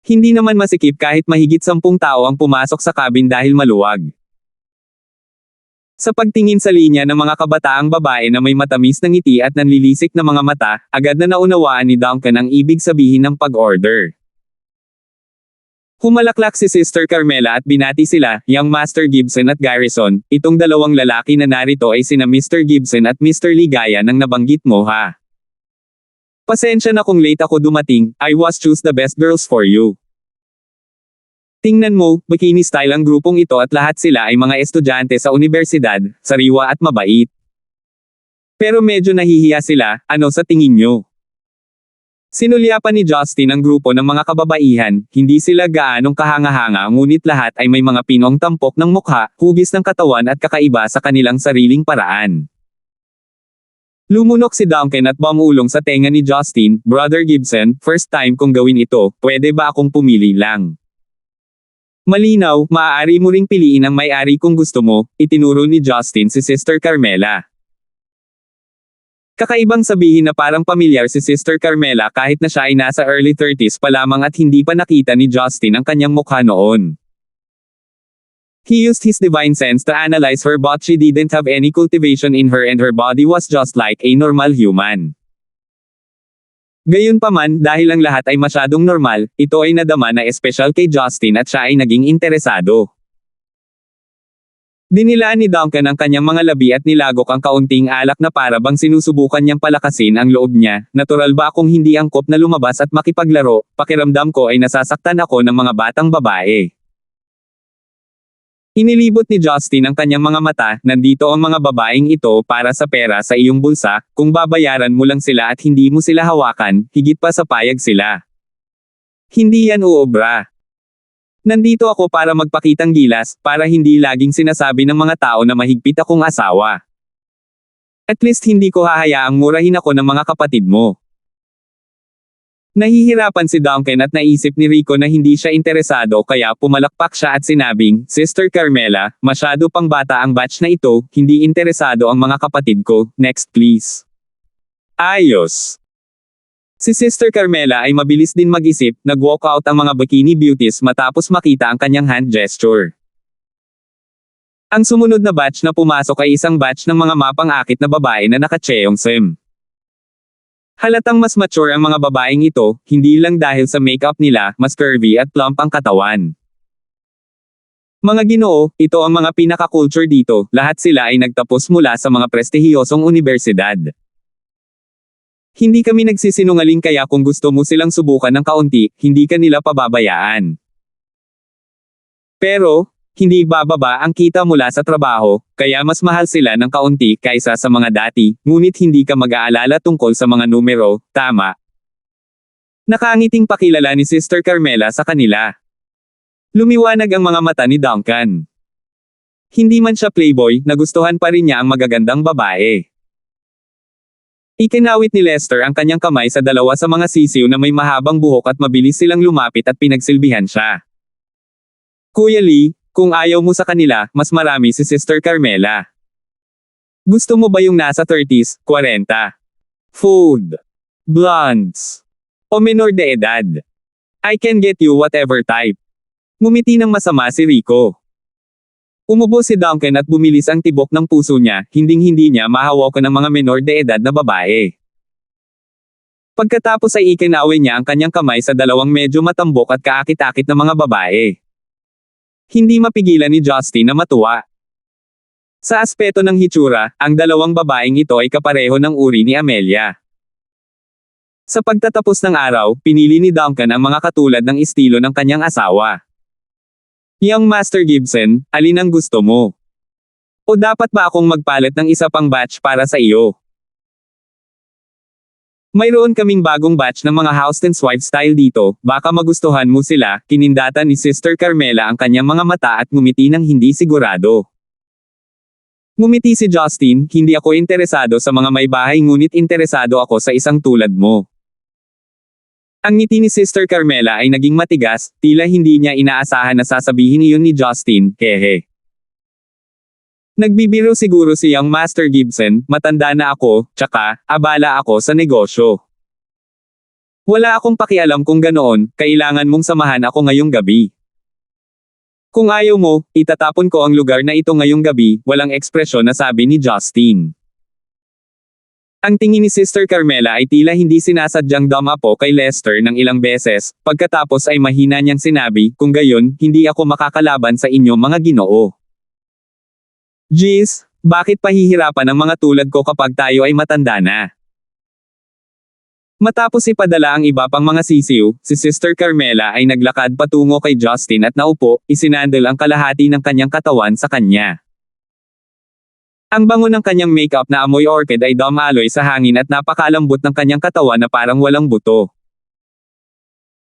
Hindi naman masikip kahit mahigit 10 tao ang pumasok sa cabin dahil maluwag. Sa pagtingin sa linya ng mga kabataang babae na may matamis na ngiti at nanlilisik na mga mata, agad na naunawaan ni Duncan ang ibig sabihin ng pag-order. Humalaklak si Sister Carmela at binati sila, Young Master Gibson at Garrison. Itong dalawang lalaki na narito ay sina Mr. Gibson at Mr. Lee gaya ng nabanggit mo ha. Pasensya na kung late ako dumating, I was choose the best girls for you. Tingnan mo, bikini style ang grupong ito at lahat sila ay mga estudyante sa universidad, sariwa at mabait. Pero medyo nahihiya sila, ano sa tingin nyo? Sinulyapan ni Justin ang grupo ng mga kababaihan, hindi sila gaanong kahanga-hanga ngunit lahat ay may mga pinong tampok ng mukha, hugis ng katawan at kakaiba sa kanilang sariling paraan. Lumunok si Duncan at bumulong sa tenga ni Justin, Brother Gibson, first time kong gawin ito, pwede ba akong pumili lang? Malinaw, maaari mo ring piliin ang may-ari kung gusto mo, itinuro ni Justin si Sister Carmela. Kakaibang sabihin na parang pamilyar si Sister Carmela kahit na siya ay nasa early 30s pa lamang at hindi pa nakita ni Justin ang kanyang mukha noon. He used his divine sense to analyze her but she didn't have any cultivation in her and her body was just like a normal human. Gayunpaman, dahil ang lahat ay masyadong normal, ito ay nadama na espesyal kay Justin at siya ay naging interesado. Dinilaan ni Duncan ang kanyang mga labi at nilagok ang kaunting alak na para bang sinusubukan niyang palakasin ang loob niya. Natural ba akong hindi angkop na lumabas at makipaglaro? Pakiramdam ko ay nasasaktan ako ng mga batang babae. Inilibot ni Justin ang kanyang mga mata, nandito ang mga babaeng ito para sa pera sa iyong bulsa, kung babayaran mo lang sila at hindi mo sila hawakan, higit pa sa payag sila. Hindi yan uobra. Nandito ako para magpakitang gilas, para hindi laging sinasabi ng mga tao na mahigpit akong asawa. At least hindi ko hahayaang murahin ako ng mga kapatid mo. Nahihirapan si Duncan at naisip ni Rico na hindi siya interesado kaya pumalakpak siya at sinabing, Sister Carmela, masyado pang bata ang batch na ito, hindi interesado ang mga kapatid ko, next please. Ayos. Si Sister Carmela ay mabilis din mag-isip, nag-walk out ang mga bikini beauties matapos makita ang kanyang hand gesture. Ang sumunod na batch na pumasok ay isang batch ng mga mapang-akit na babae na naka-cheong sim. Halatang mas mature ang mga babaeng ito, hindi lang dahil sa makeup nila, mas curvy at plump ang katawan. Mga Ginoo, ito ang mga pinaka-culture dito, lahat sila ay nagtapos mula sa mga prestihiyosong universidad. Hindi kami nagsisinungaling kaya kung gusto mo silang subukan ng kaunti, hindi ka nila pababayaan. Pero, hindi bababa ang kita mula sa trabaho, kaya mas mahal sila ng kaunti kaysa sa mga dati, ngunit hindi ka mag-aalala tungkol sa mga numero, tama. Nakangiting pakilala ni Sister Carmela sa kanila. Lumiwanag ang mga mata ni Duncan. Hindi man siya playboy, nagustuhan pa rin niya ang magagandang babae. Ikinawit ni Lester ang kanyang kamay sa dalawa sa mga sisiw na may mahabang buhok at mabilis silang lumapit at pinagsilbihan siya. Kuya Lee, kung ayaw mo sa kanila, mas marami si Sister Carmela. Gusto mo ba yung nasa 30s, 40? Food. Blondes. O menor de edad? I can get you whatever type. Ngumiti ng masama si Rico. Umubo si Duncan at bumilis ang tibok ng puso niya, hinding-hindi niya mahawakan ng mga menor de edad na babae. Pagkatapos ay ikinawin niya ang kanyang kamay sa dalawang medyo matambok at kaakit-akit na mga babae. Hindi mapigilan ni Justin na matuwa. Sa aspeto ng hitsura, ang dalawang babaeng ito ay kapareho ng uri ni Amelia. Sa pagtatapos ng araw, pinili ni Duncan ang mga katulad ng estilo ng kanyang asawa. Young Master Gibson, alin ang gusto mo? O dapat ba akong magpalit ng isa pang batch para sa iyo? Mayroon kaming bagong batch ng mga husband-wife style dito, baka magustuhan mo sila, kinindatan ni Sister Carmela ang kanyang mga mata at ngumiti ng hindi sigurado. Ngumiti si Justin, hindi ako interesado sa mga may bahay ngunit interesado ako sa isang tulad mo. Ang ngiti ni Sister Carmela ay naging matigas, tila hindi niya inaasahan na sasabihin iyon ni Justin, hehe. Nagbibiro siguro si Young Master Gibson, matanda na ako, tsaka, abala ako sa negosyo. Wala akong pakialam kung ganoon, kailangan mong samahan ako ngayong gabi. Kung ayaw mo, itatapon ko ang lugar na ito ngayong gabi, walang ekspresyon na sabi ni Justin. Ang tingin ni Sister Carmela ay tila hindi sinasadyang dumapo kay Lester ng ilang beses, pagkatapos ay mahina niyang sinabi, kung gayon, hindi ako makakalaban sa inyo mga Ginoo. Jeez, bakit pahihirapan ang mga tulad ko kapag tayo ay matanda na? Matapos ipadala ang iba pang mga sisiw, si Sister Carmela ay naglakad patungo kay Justin at naupo, isinandal ang kalahati ng kanyang katawan sa kanya. Ang bango ng kanyang makeup na amoy orchid ay dumaloy sa hangin at napakalambot ng kanyang katawan na parang walang buto.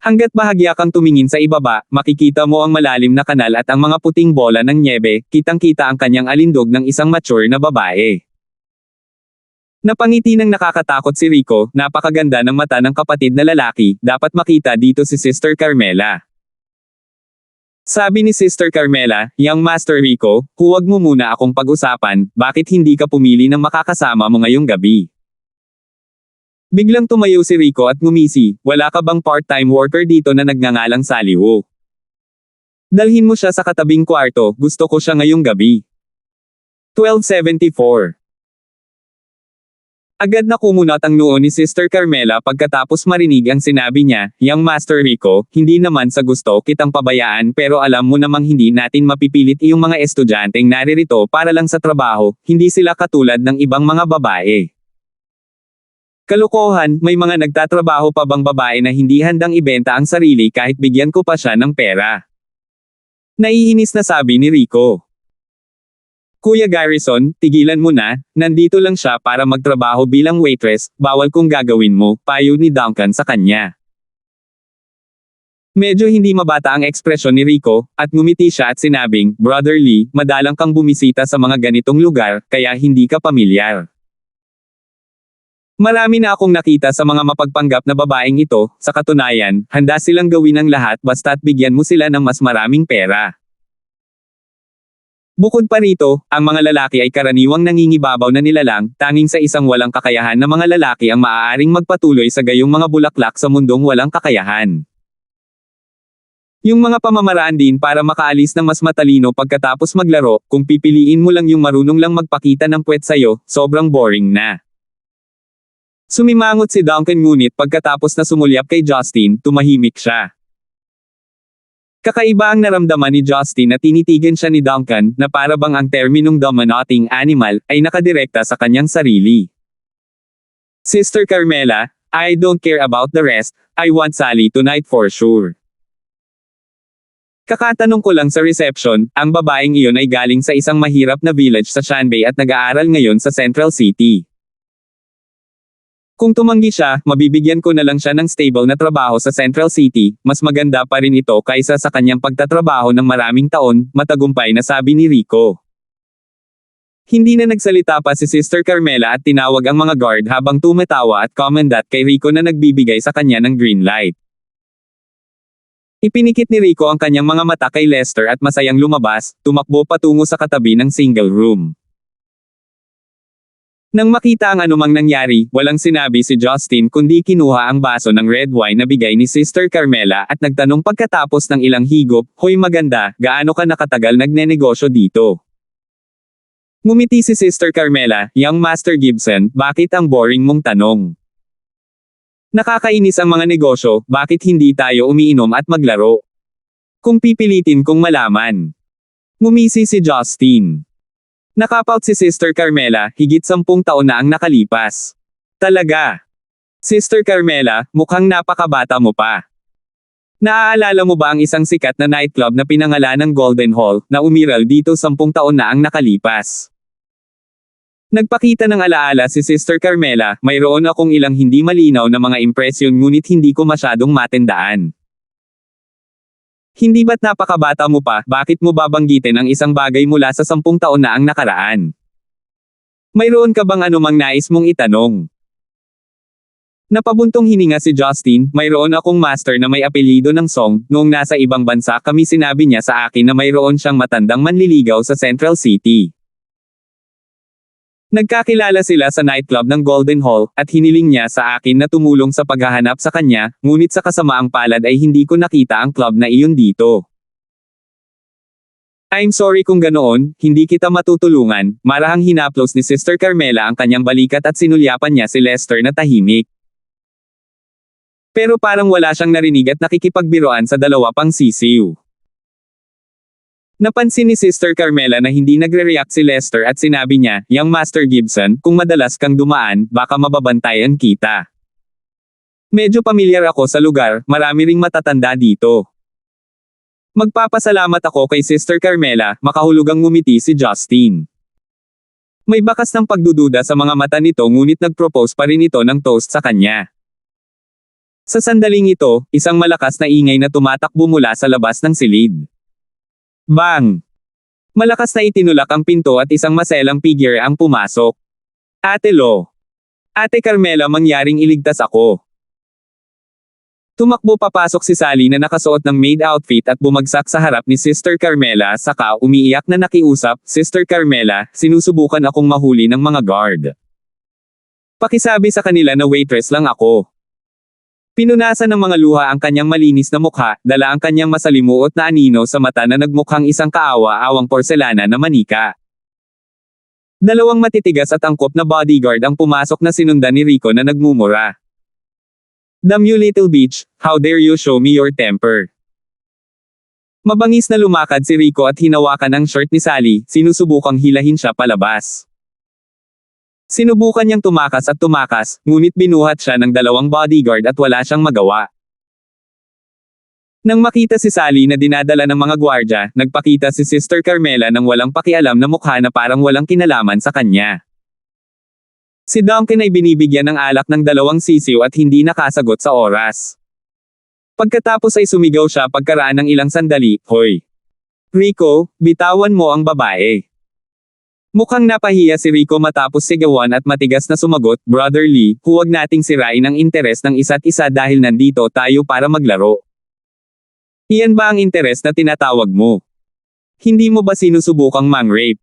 Hanggat bahagya kang tumingin sa ibaba, makikita mo ang malalim na kanal at ang mga puting bola ng nyebe, kitang-kita ang kanyang alindog ng isang mature na babae. Napangiti ng nakakatakot si Rico, napakaganda ng mata ng kapatid na lalaki, dapat makita dito si Sister Carmela. Sabi ni Sister Carmela, Young Master Rico, huwag mo muna akong pag-usapan, bakit hindi ka pumili ng makakasama mo ngayong gabi? Biglang tumayo si Rico at ngumisi, wala ka bang part-time worker dito na nagngangalang Saliwo? Dalhin mo siya sa katabing kwarto, gusto ko siya ngayong gabi. 1274. Agad na kumunat ang noo ni Sister Carmela pagkatapos marinig ang sinabi niya, Young Master Rico, hindi naman sa gusto kitang pabayaan pero alam mo namang hindi natin mapipilit iyong mga estudyanteng naririto para lang sa trabaho, hindi sila katulad ng ibang mga babae. Kalokohan, may mga nagtatrabaho pa bang babae na hindi handang ibenta ang sarili kahit bigyan ko pa siya ng pera? Naiinis na sabi ni Rico. Kuya Garrison, tigilan mo na, nandito lang siya para magtrabaho bilang waitress, bawal kong gagawin mo, payo ni Duncan sa kanya. Medyo hindi mabata ang ekspresyon ni Rico, at ngumiti siya at sinabing, Brother Lee, madalang kang bumisita sa mga ganitong lugar, kaya hindi ka pamilyar. Marami na akong nakita sa mga mapagpanggap na babaeng ito, sa katunayan, handa silang gawin ang lahat basta't bigyan mo sila ng mas maraming pera. Bukod pa rito, ang mga lalaki ay karaniwang nangingibabaw na nilalang, tanging sa isang walang kakayahan na mga lalaki ang maaaring magpatuloy sa gayong mga bulaklak sa mundong walang kakayahan. Yung mga pamamaraan din para makaalis ng mas matalino pagkatapos maglaro, kung pipiliin mo lang yung marunong lang magpakita ng puwet sa'yo, sobrang boring na. Sumimangot si Duncan ngunit pagkatapos na sumulyap kay Justin, tumahimik siya. Kakaiba ang naramdaman ni Justin na tinitigan siya ni Duncan na para bang ang terminong dominating animal ay nakadirekta sa kanyang sarili. Sister Carmela, I don't care about the rest, I want Sally tonight for sure. Kakatanong ko lang sa reception, ang babaeng iyon ay galing sa isang mahirap na village sa Shanbei at nag-aaral ngayon sa Central City. Kung tumanggi siya, mabibigyan ko na lang siya ng stable na trabaho sa Central City, mas maganda pa rin ito kaysa sa kanyang pagtatrabaho ng maraming taon, matagumpay na sabi ni Rico. Hindi na nagsalita pa si Sister Carmela at tinawag ang mga guard habang tumatawa at commendat kay Rico na nagbibigay sa kanya ng green light. Ipinikit ni Rico ang kanyang mga mata kay Lester at masayang lumabas, tumakbo patungo sa katabi ng single room. Nang makita ang anumang nangyari, walang sinabi si Justin kundi kinuha ang baso ng red wine na bigay ni Sister Carmela at nagtanong pagkatapos ng ilang higop, Hoy maganda, gaano ka nakatagal nagnenegosyo dito? Ngumiti si Sister Carmela, Young Master Gibson, bakit ang boring mong tanong? Nakakainis ang mga negosyo, bakit hindi tayo umiinom at maglaro? Kung pipilitin kong malaman. Ngumisi si Justin. Nakapout si Sister Carmela, higit 10 taon na ang nakalipas. Talaga. Sister Carmela, mukhang napakabata mo pa. Naaalala mo ba ang isang sikat na nightclub na pinangalan ng Golden Hall, na umiral dito 10 taon na ang nakalipas? Nagpakita ng alaala si Sister Carmela, mayroon akong ilang hindi malinaw na mga impresyon ngunit hindi ko masyadong matandaan. Hindi ba't napakabata mo pa, bakit mo babanggitin ang isang bagay mula sa 10 taon na ang nakaraan? Mayroon ka bang anumang nais mong itanong? Napabuntong hininga si Justin, mayroon akong master na may apelyido ng Song, noong nasa ibang bansa kami sinabi niya sa akin na mayroon siyang matandang manliligaw sa Central City. Nagkakilala sila sa nightclub ng Golden Hall, at hiniling niya sa akin na tumulong sa paghahanap sa kanya, ngunit sa kasamaang palad ay hindi ko nakita ang club na iyon dito. I'm sorry kung ganoon, hindi kita matutulungan. Marahang hinaplos ni Sister Carmela ang kanyang balikat at sinulyapan niya si Lester na tahimik. Pero parang wala siyang narinig at nakikipagbiroan sa dalawa pang sisiw. Napansin ni Sister Carmela na hindi nagre-react si Lester at sinabi niya, "Young Master Gibson, kung madalas kang dumaan, baka mababantayan kita. Medyo pamilyar ako sa lugar, marami ring matatanda dito." Magpapasalamat ako kay Sister Carmela, makahulugang ngumiti si Justin. May bakas ng pagdududa sa mga mata nito ngunit nag-propose pa rin ito ng toast sa kanya. Sa sandaling ito, isang malakas na ingay na tumatakbo mula sa labas ng silid. Bang! Malakas na itinulak ang pinto at isang maselang figure ang pumasok. Ate Lo. Ate Carmela, mangyaring iligtas ako. Tumakbo papasok si Sally na nakasuot ng maid outfit at bumagsak sa harap ni Sister Carmela saka umiiyak na nakiusap, "Sister Carmela, sinusubukan akong mahuli ng mga guard. Pakisabi sa kanila na waitress lang ako." Pinunasan ng mga luha ang kanyang malinis na mukha, dala ang kanyang masalimuot na anino sa mata na nagmukhang isang kaawa-awang porselana na manika. Dalawang matitigas at angkop na bodyguard ang pumasok na sinundan ni Rico na nagmumura. "Damn you little bitch, how dare you show me your temper." Mabangis na lumakad si Rico at hinawakan ang shirt ni Sally, sinusubukang hilahin siya palabas. Sinubukan niyang tumakas, ngunit binuhat siya ng dalawang bodyguard at wala siyang magawa. Nang makita si Sally na dinadala ng mga gwardya, nagpakita si Sister Carmela ng walang pakialam na mukha na parang walang kinalaman sa kanya. Si Duncan ay binibigyan ng alak ng dalawang sisiw at hindi nakasagot sa oras. Pagkatapos ay sumigaw siya pagkaraan ng ilang sandali, "Hoy! Rico, bitawan mo ang babae." Mukhang napahiya si Rico matapos sigawan at matigas na sumagot, "Brother Lee, huwag nating sirain ang interes ng isa't isa dahil nandito tayo para maglaro. Iyan ba ang interes na tinatawag mo? Hindi mo ba sinusubukang mang-rape?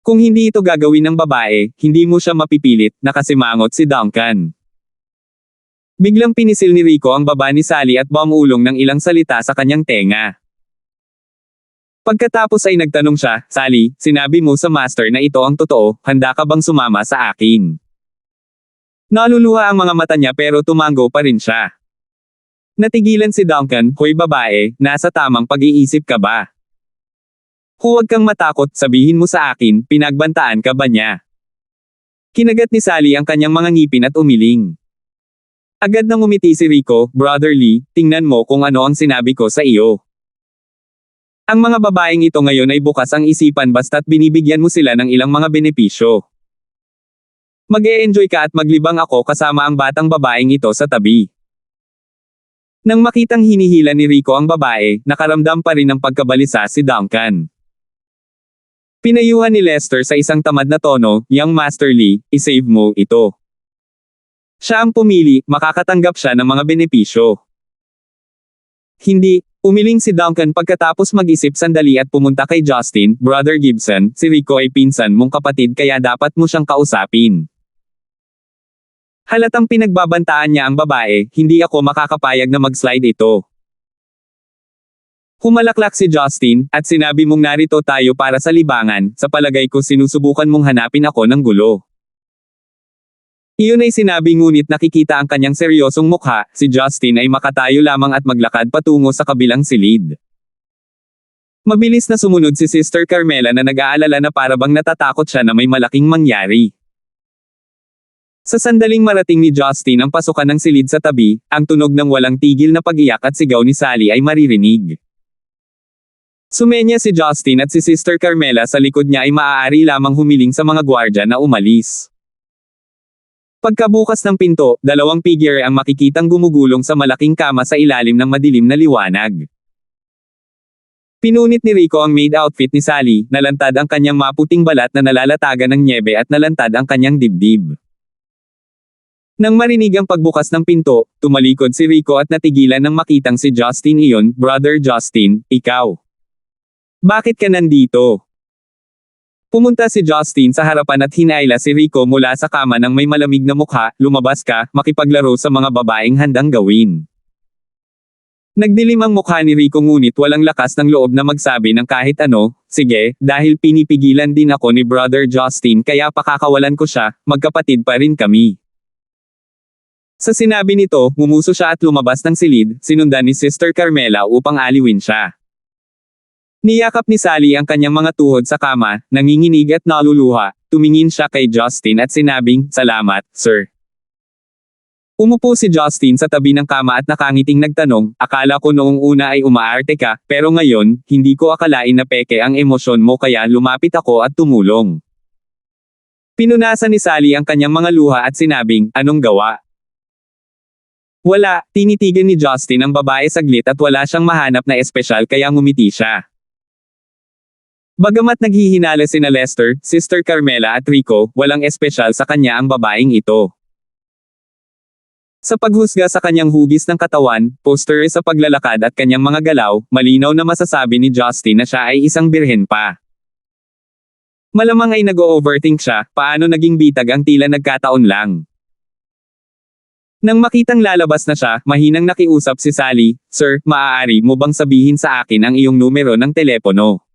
Kung hindi ito gagawin ng babae, hindi mo siya mapipilit," nakasimangot si Duncan. Biglang pinisil ni Rico ang baba ni Sally at bumulong ng ilang salita sa kanyang tenga. Pagkatapos ay nagtanong siya, "Sally, sinabi mo sa master na ito ang totoo, handa ka bang sumama sa akin?" Naluluha ang mga mata niya pero tumango pa rin siya. Natigilan si Duncan, "Hoy babae, nasa tamang pag-iisip ka ba? Huwag kang matakot, sabihin mo sa akin, pinagbantaan ka ba niya?" Kinagat ni Sally ang kanyang mga ngipin at umiling. Agad nang umiti si Rico, "Brother Lee, tingnan mo kung ano ang sinabi ko sa iyo. Ang mga babaeng ito ngayon ay bukas ang isipan basta't binibigyan mo sila ng ilang mga benepisyo. Mag-e-enjoy ka at maglibang ako kasama ang batang babaeng ito sa tabi." Nang makitang hinihila ni Rico ang babae, nakaramdam pa rin ng pagkabalisa si Duncan. Pinayuhan ni Lester sa isang tamad na tono, "Young Master Lee, isave mo ito. Siya ang pumili, makakatanggap siya ng mga benepisyo." "Hindi," umiling si Duncan pagkatapos mag-isip sandali at pumunta kay Justin, "Brother Gibson, si Rico ay pinsan mong kapatid kaya dapat mo siyang kausapin. Halatang pinagbabantaan niya ang babae, hindi ako makakapayag na mag-slide ito." Humalaklak si Justin, "At sinabi mong narito tayo para sa libangan, sa palagay ko sinusubukan mong hanapin ako ng gulo." Iyon ay sinabi ngunit nakikita ang kanyang seryosong mukha, si Justin ay makatayo lamang at maglakad patungo sa kabilang silid. Mabilis na sumunod si Sister Carmela na nag-aalala na parabang natatakot siya na may malaking mangyari. Sa sandaling marating ni Justin ang pasukan ng silid sa tabi, ang tunog ng walang tigil na pag-iyak at sigaw ni Sally ay maririnig. Sumenya si Justin at si Sister Carmela sa likod niya ay maaari lamang humiling sa mga gwardya na umalis. Pagkabukas ng pinto, dalawang figure ang makikitang gumugulong sa malaking kama sa ilalim ng madilim na liwanag. Pinunit ni Rico ang maid outfit ni Sally, nalantad ang kanyang maputing balat na nalalatagan ng nyebe at nalantad ang kanyang dibdib. Nang marinig ang pagbukas ng pinto, tumalikod si Rico at natigilan nang makitang si Justin iyon, "Brother Justin, ikaw. Bakit ka nandito?" Pumunta si Justin sa harapan at hinayla si Rico mula sa kama ng may malamig na mukha, lumabas ka, makipaglaro sa mga babaeng handang gawin. Nagdilim ang mukha ni Rico ngunit walang lakas ng loob na magsabi ng kahit ano, sige, dahil pinipigilan din ako ni Brother Justin kaya pakakawalan ko siya, magkapatid pa rin kami. Sa sinabi nito, ngumuso siya at lumabas ng silid, sinundan ni Sister Carmela upang aliwin siya. Niyakap ni Sally ang kanyang mga tuhod sa kama, nanginginig at naluluha, tumingin siya kay Justin at sinabing, salamat, sir. Umupo si Justin sa tabi ng kama at nakangiting nagtanong, akala ko noong una ay umaarte ka, pero ngayon, hindi ko akalain na peke ang emosyon mo kaya lumapit ako at tumulong. Pinunasan ni Sally ang kanyang mga luha at sinabing, anong gawa? Wala, tinitigan ni Justin ang babae saglit at wala siyang mahanap na espesyal kaya ngumiti siya. Bagamat naghihinala sina Lester, Sister Carmela at Rico, walang espesyal sa kanya ang babaeng ito. Sa paghusga sa kanyang hugis ng katawan, posture sa paglalakad at kanyang mga galaw, malinaw na masasabi ni Justin na siya ay isang birhen pa. Malamang ay nag-o-overthink siya, paano naging bitag ang tila nagkataon lang. Nang makitang lalabas na siya, mahinang nakiusap si Sally, Sir, maaari mo bang sabihin sa akin ang iyong numero ng telepono?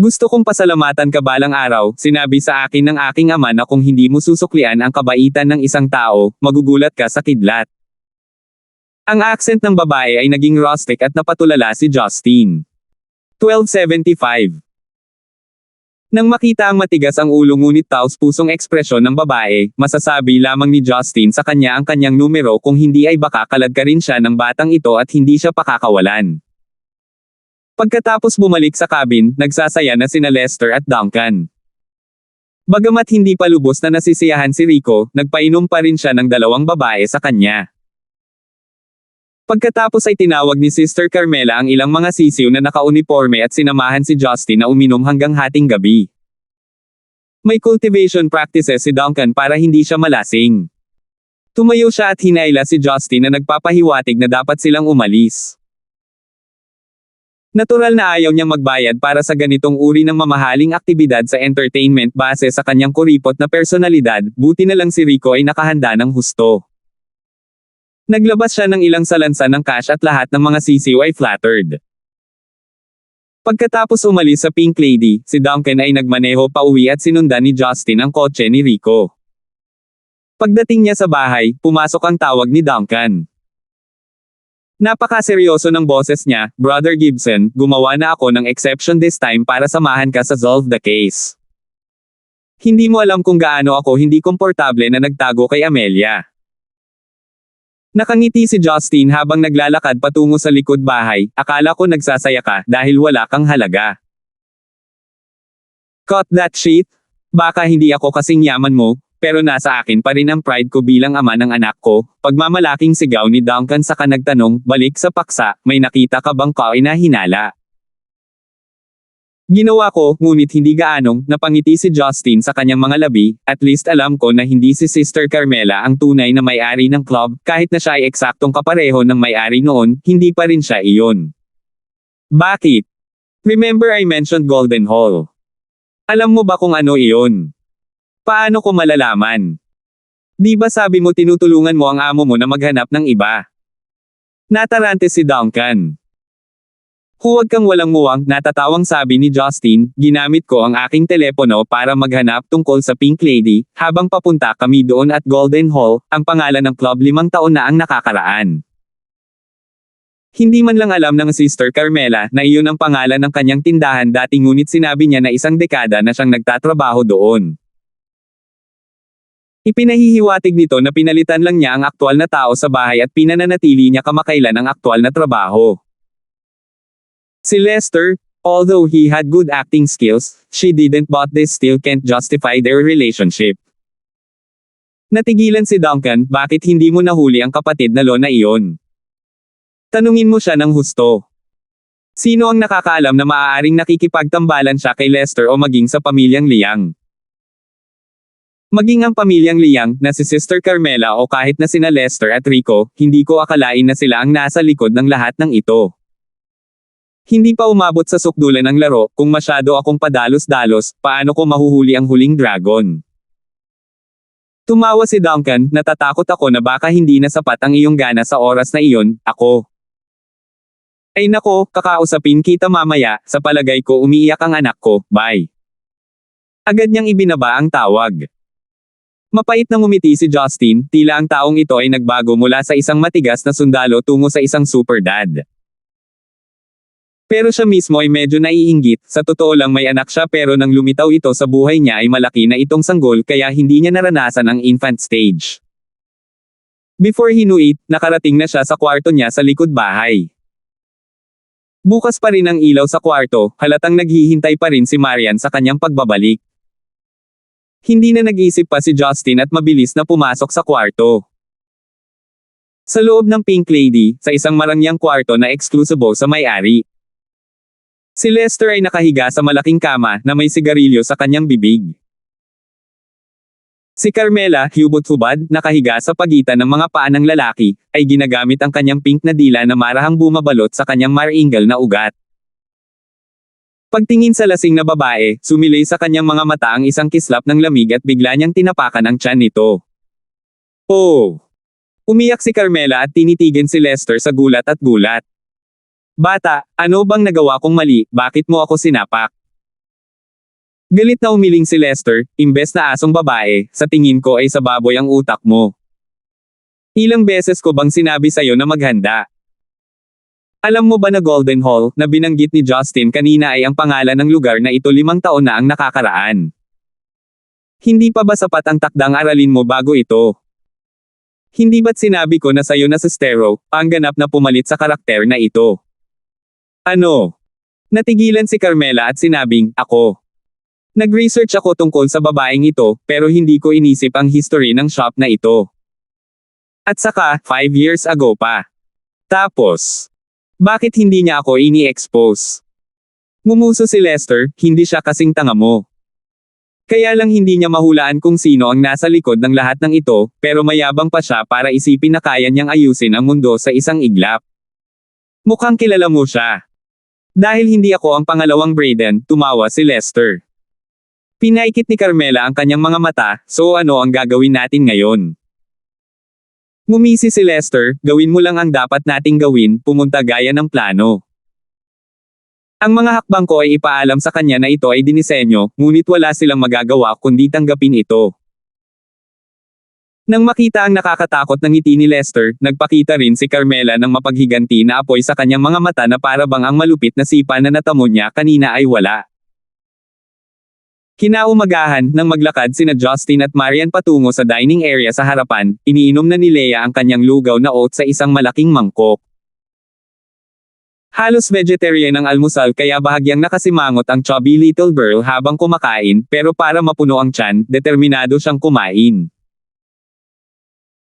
Gusto kong pasalamatan ka balang araw, sinabi sa akin ng aking ama na kung hindi mo susuklian ang kabaitan ng isang tao, magugulat ka sa kidlat. Ang accent ng babae ay naging rustic at napatulala si Justin. 1275. Nang makita ang matigas ang ulo ngunit taos-pusong ekspresyon ng babae, masasabi lamang ni Justin sa kanya ang kanyang numero kung hindi ay baka kaladka rin siya ng batang ito at hindi siya pakakawalan. Pagkatapos bumalik sa cabin, nagsasaya na sina Lester at Duncan. Bagamat hindi pa lubos na nasisiyahan si Rico, nagpainom pa rin siya ng dalawang babae sa kanya. Pagkatapos ay tinawag ni Sister Carmela ang ilang mga sisiw na nakauniporme at sinamahan si Justin na uminom hanggang hating gabi. May cultivation practices si Duncan para hindi siya malasing. Tumayo siya at hinayla si Justin na nagpapahiwatig na dapat silang umalis. Natural na ayaw niyang magbayad para sa ganitong uri ng mamahaling aktibidad sa entertainment base sa kanyang kuripot na personalidad, buti na lang si Rico ay nakahanda ng husto. Naglabas siya ng ilang salansan ng cash at lahat ng mga sisiw ay flattered. Pagkatapos umalis sa Pink Lady, si Duncan ay nagmaneho pauwi at sinundan ni Justin ang kotse ni Rico. Pagdating niya sa bahay, pumasok ang tawag ni Duncan. Napakaseryoso ng boses niya, Brother Gibson, gumawa na ako ng exception this time para samahan ka sa solve the case. Hindi mo alam kung gaano ako hindi komportable na nagtago kay Amelia. Nakangiti si Justin habang naglalakad patungo sa likod bahay, akala ko nagsasaya ka dahil wala kang halaga. Cut that shit? Baka hindi ako kasing yaman mo, pero nasa akin pa rin ang pride ko bilang ama ng anak ko. Pagmamalaking sigaw ni Duncan sa nagtanong, balik sa paksa, may nakita ka bang kainahinala? Ginawa ko, ngunit hindi gaanong, napangiti si Justin sa kanyang mga labi, at least alam ko na hindi si Sister Carmela ang tunay na may-ari ng club, kahit na siya ay eksaktong kapareho ng may-ari noon, hindi pa rin siya iyon. Bakit? Remember I mentioned Golden Hall. Alam mo ba kung ano iyon? Paano ko malalaman? Di ba sabi mo tinutulungan mo ang amo mo na maghanap ng iba? Natarante si Duncan. Huwag kang walang muwang, natatawang sabi ni Justin, ginamit ko ang aking telepono para maghanap tungkol sa Pink Lady, habang papunta kami doon at Golden Hall, ang pangalan ng club 5 taon na ang nakakaraan. Hindi man lang alam ng Sister Carmela na iyon ang pangalan ng kanyang tindahan dati ngunit sinabi niya na isang dekada na siyang nagtatrabaho doon. Ipinahihiwatig nito na pinalitan lang niya ang aktwal na tao sa bahay at pinananatili niya kamakailan ang aktwal na trabaho. Si Lester, although he had good acting skills, she didn't but this still can't justify their relationship. Natigilan si Duncan, bakit hindi mo nahuli ang kapatid na Lona iyon? Tanungin mo siya ng husto. Sino ang nakakaalam na maaaring nakikipagtambalan siya kay Lester o maging sa pamilyang Liang? Maging ang pamilyang Liang, na si Sister Carmela o kahit na sina Lester at Rico, hindi ko akalain na sila ang nasa likod ng lahat ng ito. Hindi pa umabot sa sukdulan ng laro, kung masyado akong padalos-dalos, paano ko mahuhuli ang huling dragon? Tumawa si Duncan, natatakot ako na baka hindi na sapat ang iyong gana sa oras na iyon, ako. Ay nako, kakausapin kita mamaya, sa palagay ko umiiyak ang anak ko, bye. Agad niyang ibinaba ang tawag. Mapait na ngumiti si Justin, tila ang taong ito ay nagbago mula sa isang matigas na sundalo tungo sa isang super dad. Pero siya mismo ay medyo naiinggit, sa totoo lang may anak siya pero nang lumitaw ito sa buhay niya ay malaki na itong sanggol kaya hindi niya naranasan ang infant stage. Before he knew it, nakarating na siya sa kwarto niya sa likod bahay. Bukas pa rin ang ilaw sa kwarto, halatang naghihintay pa rin si Marian sa kanyang pagbabalik. Hindi na nag-isip pa si Justin at mabilis na pumasok sa kwarto. Sa loob ng Pink Lady, sa isang marangyang kwarto na eksklusibo sa may-ari. Si Lester ay nakahiga sa malaking kama na may sigarilyo sa kanyang bibig. Si Carmela, hubot-hubad, nakahiga sa pagitan ng mga paa ng lalaki, ay ginagamit ang kanyang pink na dila na marahang bumabalot sa kanyang maringal na ugat. Pagtingin sa lasing na babae, sumilay sa kanyang mga mata ang isang kislap ng lamig at bigla niyang tinapakan ang tiyan nito. Oh! Umiyak si Carmela at tinitigan si Lester sa gulat at gulat. Bata, ano bang nagawa kong mali, bakit mo ako sinapak? Galit na umiling si Lester, imbes na asong babae, sa tingin ko ay sa baboy ang utak mo. Ilang beses ko bang sinabi sa'yo na maghanda? Alam mo ba na Golden Hall, na binanggit ni Justin kanina ay ang pangalan ng lugar na ito 5 taon na ang nakakaraan? Hindi pa ba sapat ang takdang aralin mo bago ito? Hindi ba't sinabi ko na sa'yo na sa Stero, ang ganap na pumalit sa karakter na ito? Ano? Natigilan si Carmela at sinabing, ako. Nag-research ako tungkol sa babaeng ito, pero hindi ko inisip ang history ng shop na ito. At saka, 5 years ago pa. Tapos, bakit hindi niya ako ini-expose? Ngumuso si Lester, hindi siya kasing tanga mo. Kaya lang hindi niya mahulaan kung sino ang nasa likod ng lahat ng ito, pero mayabang pa siya para isipin na kaya niyang ayusin ang mundo sa isang iglap. Mukhang kilala mo siya. Dahil hindi ako ang pangalawang Brayden, tumawa si Lester. Pinaikit ni Carmela ang kanyang mga mata, so ano ang gagawin natin ngayon? Ngumisi si Lester, gawin mo lang ang dapat nating gawin, pumunta gaya ng plano. Ang mga hakbang ko ay ipaalam sa kanya na ito ay dinisenyo, ngunit wala silang magagawa kundi tanggapin ito. Nang makita ang nakakatakot na ngiti ni Lester, nagpakita rin si Carmela ng mapaghiganti na apoy sa kanyang mga mata na para bang ang malupit na sipa na natamo niya kanina ay wala. Kinaumagahan, nang maglakad sina Justin at Marian patungo sa dining area sa harapan, iniinom na ni Leia ang kanyang lugaw na oat sa isang malaking mangkok. Halos vegetarian ang almusal kaya bahagyang nakasimangot ang chubby little girl habang kumakain, pero para mapuno ang tiyan, determinado siyang kumain.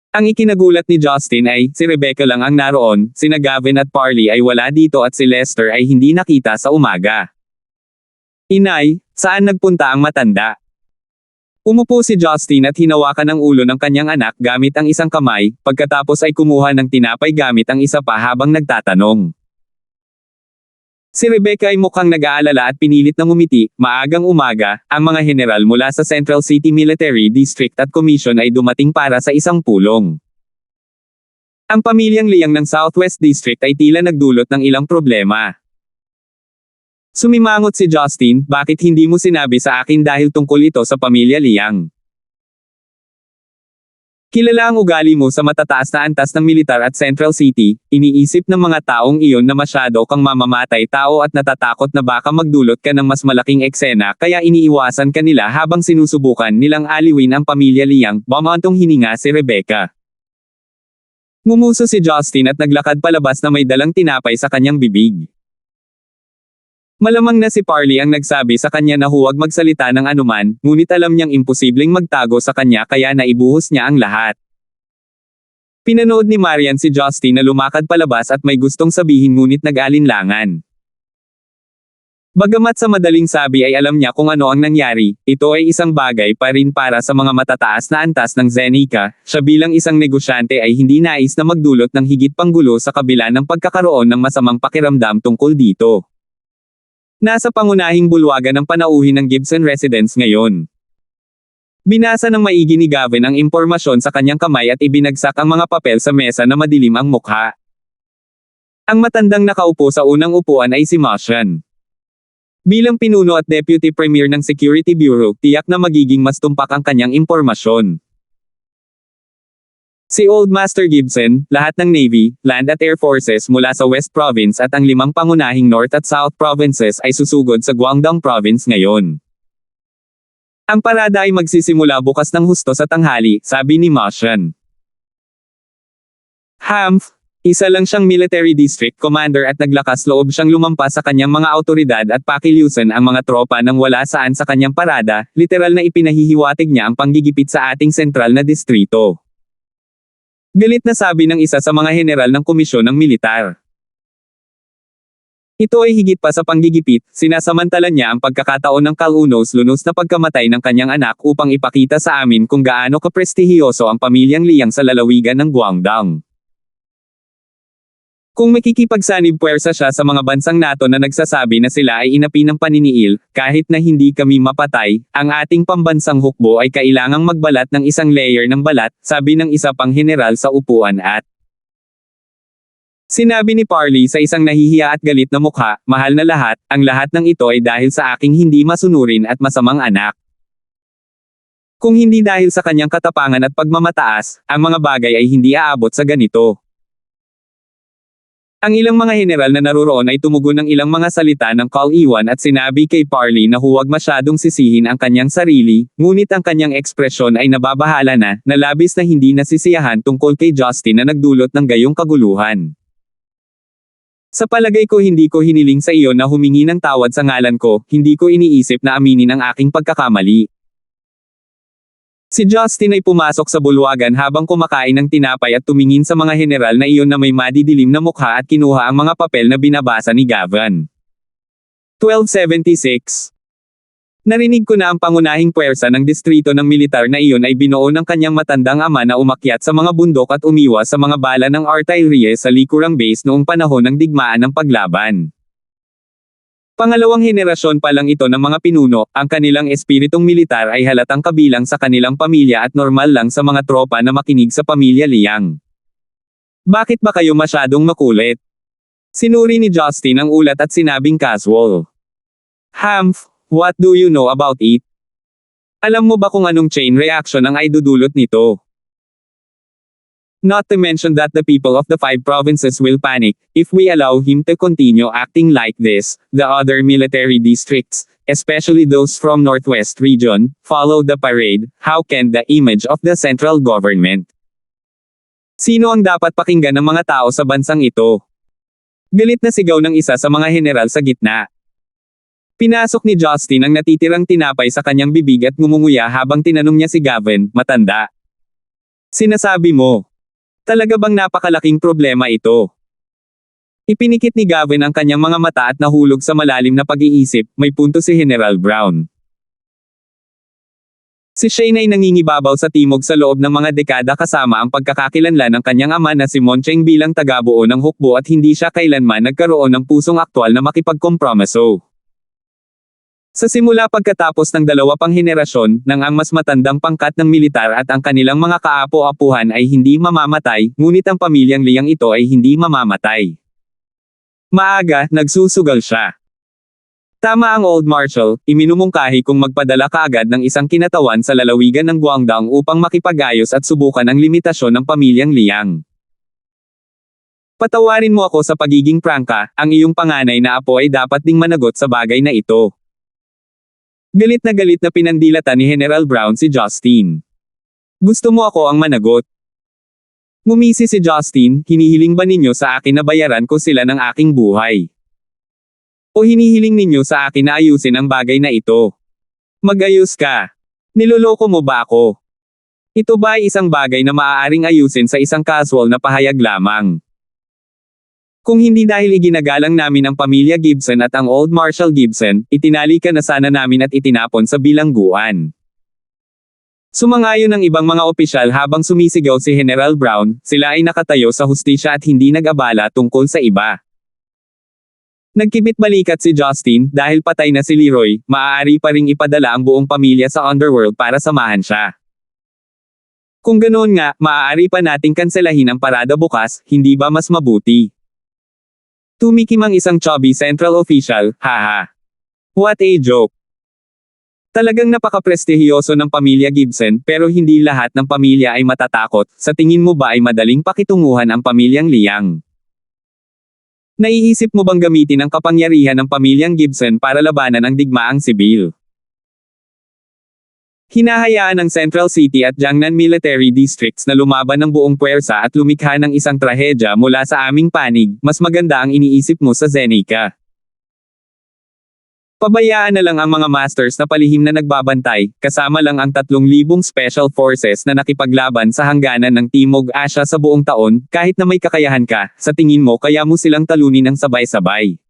Ang ikinagulat ni Justin ay, si Rebecca lang ang naroon, sina Gavin at Parley ay wala dito at si Lester ay hindi nakita sa umaga. Inay, saan nagpunta ang matanda? Umupo si Justin at hinawakan ang ulo ng kanyang anak gamit ang isang kamay, pagkatapos ay kumuha ng tinapay gamit ang isa pa habang nagtatanong. Si Rebecca ay mukhang nag-aalala at pinilit na ngumiti. Maagang umaga, ang mga general mula sa Central City Military District at Commission ay dumating para sa isang pulong. Ang pamilyang Liang ng Southwest District ay tila nagdulot ng ilang problema. Sumimangot si Justin, bakit hindi mo sinabi sa akin dahil tungkol ito sa pamilya Liang? Kilala ang ugali mo sa matataas na antas ng militar at Central City, iniisip ng mga taong iyon na masyado kang mamamatay tao at natatakot na baka magdulot ka ng mas malaking eksena kaya iniiwasan ka nila habang sinusubukan nilang aliwin ang pamilya Liang, bumantong hininga si Rebecca. Ngumuso si Justin at naglakad palabas na may dalang tinapay sa kanyang bibig. Malamang na si Parley ang nagsabi sa kanya na huwag magsalita ng anuman, ngunit alam niyang imposibleng magtago sa kanya kaya naibuhos niya ang lahat. Pinanood ni Marian si Justin na lumakad palabas at may gustong sabihin ngunit nag-alinlangan. Bagamat sa madaling sabi ay alam niya kung ano ang nangyari, ito ay isang bagay pa rin para sa mga matataas na antas ng Zenica. Siya bilang isang negosyante ay hindi nais na magdulot ng higit pang gulo sa kabila ng pagkakaroon ng masamang pakiramdam tungkol dito. Nasa pangunahing bulwagan ng panauhin ng Gibson residence ngayon. Binasa ng maigi ni Gavin ang impormasyon sa kanyang kamay at ibinagsak ang mga papel sa mesa na madilim ang mukha. Ang matandang nakaupo sa unang upuan ay si Martian. Bilang pinuno at deputy premier ng Security Bureau, tiyak na magiging mas tumpak ang kanyang impormasyon. Si Old Master Gibson, lahat ng Navy, Land at Air Forces mula sa West Province at ang 5 pangunahing North at South Provinces ay susugod sa Guangdong Province ngayon. Ang parada ay magsisimula bukas ng husto sa tanghali, sabi ni Martian. Humph, isa lang siyang military district commander at naglakas loob siyang lumampas sa kanyang mga autoridad at pakilusan ang mga tropa nang wala saan sa kanyang parada, literal na ipinahihiwatig niya ang panggigipit sa ating sentral na distrito. Galit na sabi ng isa sa mga general ng komisyon ng militar. Ito ay higit pa sa panggigipit, sinasamantala niya ang pagkakataon ng kalunos-lunos na pagkamatay ng kanyang anak upang ipakita sa amin kung gaano kaprestihiyoso ang pamilyang Liang sa lalawigan ng Guangdong. Kung makikipagsanib puwersa siya sa mga bansang NATO na nagsasabi na sila ay inapi ng paniniil, kahit na hindi kami mapatay, ang ating pambansang hukbo ay kailangang magbalat ng isang layer ng balat, sabi ng isa pang general sa upuan at sinabi ni Parley sa isang nahihiya at galit na mukha, mahal na lahat, ang lahat ng ito ay dahil sa aking hindi masunurin at masamang anak. Kung hindi dahil sa kanyang katapangan at pagmamataas, ang mga bagay ay hindi aabot sa ganito. Ang ilang mga general na naruroon ay tumugon ng ilang mga salita ng Kal-iwan at sinabi kay Parley na huwag masyadong sisihin ang kanyang sarili, ngunit ang kanyang ekspresyon ay nababahala na labis na hindi nasisiyahan tungkol kay Justin na nagdulot ng gayong kaguluhan. Sa palagay ko hindi ko hiniling sa iyo na humingi ng tawad sa ngalan ko, hindi ko iniisip na aminin ang aking pagkakamali. Si Justin ay pumasok sa bulwagan habang kumakain ng tinapay at tumingin sa mga general na iyon na may madidilim na mukha at kinuha ang mga papel na binabasa ni Gavin. 1276. Narinig ko na ang pangunahing puwersa ng distrito ng militar na iyon ay binuo ng kanyang matandang ama na umakyat sa mga bundok at umiwas sa mga bala ng artillery sa likurang base noong panahon ng digmaan ng paglaban. Pangalawang henerasyon pa lang ito ng mga pinuno, ang kanilang espiritong militar ay halatang kabilang sa kanilang pamilya at normal lang sa mga tropa na makinig sa pamilya Liang. Bakit ba kayo masyadong makulit? Sinuri ni Justin ang ulat at sinabing casual. Humph, what do you know about it? Alam mo ba kung anong chain reaction ang aidudulot nito? Not to mention that the people of the 5 provinces will panic, if we allow him to continue acting like this. The other military districts, especially those from Northwest region, follow the parade. How can the image of the central government? Sino ang dapat pakinggan ng mga tao sa bansang ito? Galit na sigaw ng isa sa mga general sa gitna. Pinasok ni Justin ang natitirang tinapay sa kanyang bibig at ngumunguya habang tinanong niya si Gavin, matanda. Sinasabi mo, talaga bang napakalaking problema ito? Ipinikit ni Gavin ang kanyang mga mata at nahulog sa malalim na pag-iisip, may punto si General Brown. Si Shane ay nangingibabaw sa timog sa loob ng mga dekada kasama ang pagkakakilanlan ng kanyang ama na si Moncheng bilang tagabuo ng hukbo at hindi siya kailanman nagkaroon ng pusong aktwal na makipagkompromiso. Sa simula pagkatapos ng 2 pang henerasyon, nang ang mas matandang pangkat ng militar at ang kanilang mga kaapo-apuhan ay hindi mamamatay, ngunit ang pamilyang Liang ito ay hindi mamamatay. Maaga, nagsusugal siya. Tama ang Old Marshal, iminumungkahi kung magpadala kaagad ng isang kinatawan sa lalawigan ng Guangdong upang makipag-ayos at subukan ang limitasyon ng pamilyang Liang. Patawarin mo ako sa pagiging prangka, ang iyong panganay na apo ay dapat ding managot sa bagay na ito. Galit na pinandilata ni General Brown si Justin. Gusto mo ako ang managot? Ngumisi si Justin, hinihiling ba ninyo sa akin na bayaran ko sila ng aking buhay? O hinihiling ninyo sa akin na ayusin ang bagay na ito? Mag-ayos ka. Niloloko mo ba ako? Ito ba ay isang bagay na maaaring ayusin sa isang casual na pahayag lamang? Kung hindi dahil iginagalang namin ang pamilya Gibson at ang Old Marshal Gibson, itinali ka na sana namin at itinapon sa bilangguan. Sumangayon ang ibang mga opisyal habang sumisigaw si General Brown, sila ay nakatayo sa hustisya at hindi nag-abala tungkol sa iba. Nagkibit-balikat si Justin, dahil patay na si Leroy, maaari pa ring ipadala ang buong pamilya sa underworld para samahan siya. Kung ganoon nga, maaari pa nating kanselahin ang parada bukas, hindi ba mas mabuti? Tumikim ang isang chubby central official, haha. What a joke. Talagang napaka-prestihiyoso ng pamilya Gibson, pero hindi lahat ng pamilya ay matatakot. Sa tingin mo ba ay madaling pakitunguhan ang pamilyang Liang? Naiisip mo bang gamitin ang kapangyarihan ng pamilyang Gibson para labanan ang digmaang sibil? Hinahayaan ng Central City at Jiangnan Military Districts na lumaban ng buong puwersa at lumikha ng isang trahedya mula sa aming panig, mas maganda ang iniisip mo sa Zenica. Pabayaan na lang ang mga masters na palihim na nagbabantay, kasama lang ang 3,000 special forces na nakipaglaban sa hangganan ng Timog Asya sa buong taon, kahit na may kakayahan ka, sa tingin mo kaya mo silang talunin ng sabay-sabay.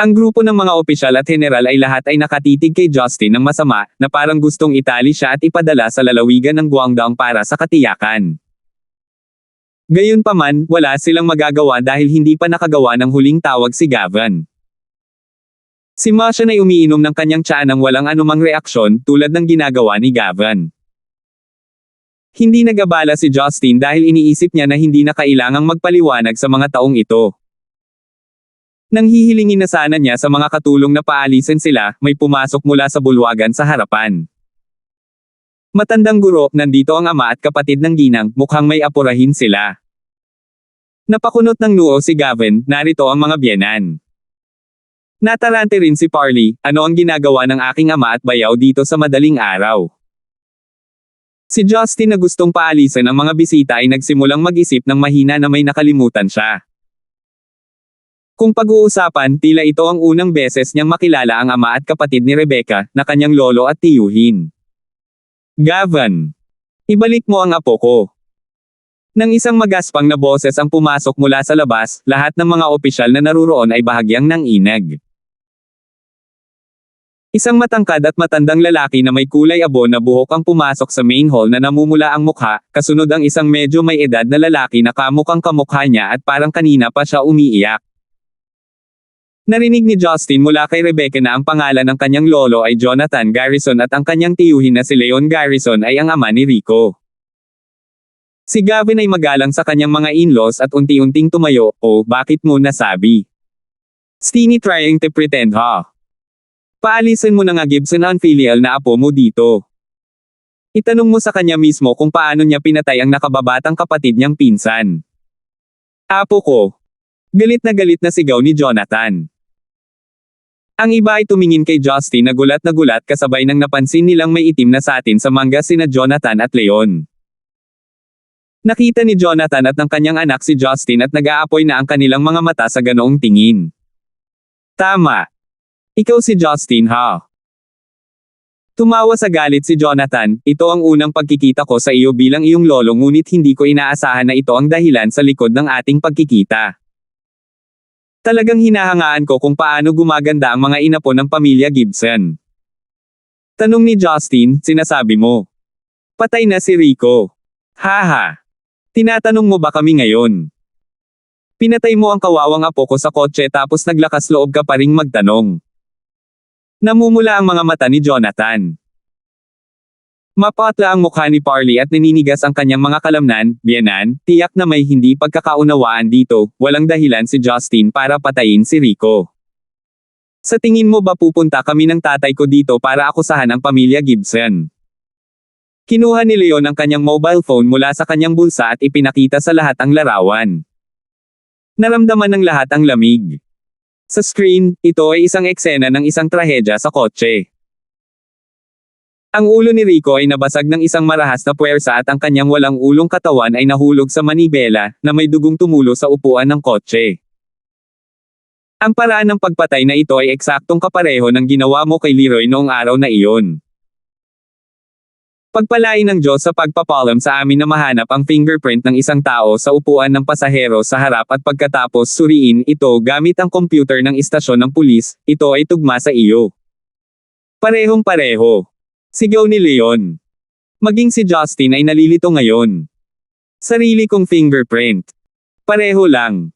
Ang grupo ng mga opisyal at general ay lahat ay nakatitig kay Justin ng masama, na parang gustong itali siya at ipadala sa lalawigan ng Guangdong para sa katiyakan. Gayunpaman, wala silang magagawa dahil hindi pa nakagawa ng huling tawag si Gavin. Si Martian ay umiinom ng kanyang tsaa nang walang anumang reaksyon, tulad ng ginagawa ni Gavin. Hindi nag-abala si Justin dahil iniisip niya na hindi na kailangang magpaliwanag sa mga taong ito. Nang hihilingin na sana niya sa mga katulong na paalisin sila, may pumasok mula sa bulwagan sa harapan. Matandang guro, nandito ang ama at kapatid ng ginang, mukhang may apurahin sila. Napakunot ng noo si Gavin, narito ang mga biyenan. Natarante rin si Parley, ano ang ginagawa ng aking ama at bayaw dito sa madaling araw? Si Justin na gustong paalisin ang mga bisita ay nagsimulang mag-isip ng mahina na may nakalimutan siya. Kung pag-uusapan, tila ito ang unang beses niyang makilala ang ama at kapatid ni Rebecca, na kanyang lolo at tiyuhin. Gavin, ibalik mo ang apo ko. Nang isang magaspang na boses ang pumasok mula sa labas, lahat ng mga opisyal na naruroon ay bahagyang nanginag. Isang matangkad at matandang lalaki na may kulay abo na buhok ang pumasok sa main hall na namumula ang mukha, kasunod ang isang medyo may edad na lalaki na kamukhang kamukha niya at parang kanina pa siya umiiyak. Narinig ni Justin mula kay Rebecca na ang pangalan ng kanyang lolo ay Jonathan Garrison at ang kanyang tiyuhin na si Leon Garrison ay ang ama ni Rico. Si Gavin ay magalang sa kanyang mga in-laws at unti-unting tumayo, bakit mo nasabi? Steenie trying to pretend ha? Paalisin mo na nga Gibson ang filial na apo mo dito. Itanong mo sa kanya mismo kung paano niya pinatay ang nakababatang kapatid niyang pinsan. Apo ko. Galit na sigaw ni Jonathan. Ang iba ay tumingin kay Justin na gulat kasabay nang napansin nilang may itim na satin sa mangga sina Jonathan at Leon. Nakita ni Jonathan at ng kanyang anak si Justin at nag-aapoy na ang kanilang mga mata sa ganoong tingin. Tama. Ikaw si Justin ha? Tumawa sa galit si Jonathan, ito ang unang pagkikita ko sa iyo bilang iyong lolo ngunit hindi ko inaasahan na ito ang dahilan sa likod ng ating pagkikita. Talagang hinahangaan ko kung paano gumaganda ang mga inapo ng pamilya Gibson. Tanong ni Justin, sinasabi mo. Patay na si Rico. Haha. Tinatanong mo ba kami ngayon? Pinatay mo ang kawawang apo ko sa kotse tapos naglakas loob ka pa ring magtanong. Namumula ang mga mata ni Jonathan. Mapatla ang mukha ni Parley at naninigas ang kanyang mga kalamnan, biyenan, tiyak na may hindi pagkakaunawaan dito, walang dahilan si Justin para patayin si Rico. Sa tingin mo ba pupunta kami ng tatay ko dito para akusahan ang pamilya Gibson? Kinuha ni Leon ang kanyang mobile phone mula sa kanyang bulsa at ipinakita sa lahat ang larawan. Naramdaman ng lahat ang lamig. Sa screen, ito ay isang eksena ng isang trahedya sa kotse. Ang ulo ni Rico ay nabasag ng isang marahas na puwersa at ang kanyang walang ulong katawan ay nahulog sa manibela, na may dugong tumulo sa upuan ng kotse. Ang paraan ng pagpatay na ito ay eksaktong kapareho ng ginawa mo kay Leroy noong araw na iyon. Pagpalain ng Diyos sa pagpapalam sa amin na mahanap ang fingerprint ng isang tao sa upuan ng pasahero sa harap at pagkatapos suriin ito gamit ang computer ng istasyon ng pulis, ito ay tugma sa iyo. Parehong pareho. Sigaw ni Leon. Maging si Justin ay nalilito ngayon. Sarili kong fingerprint. Pareho lang.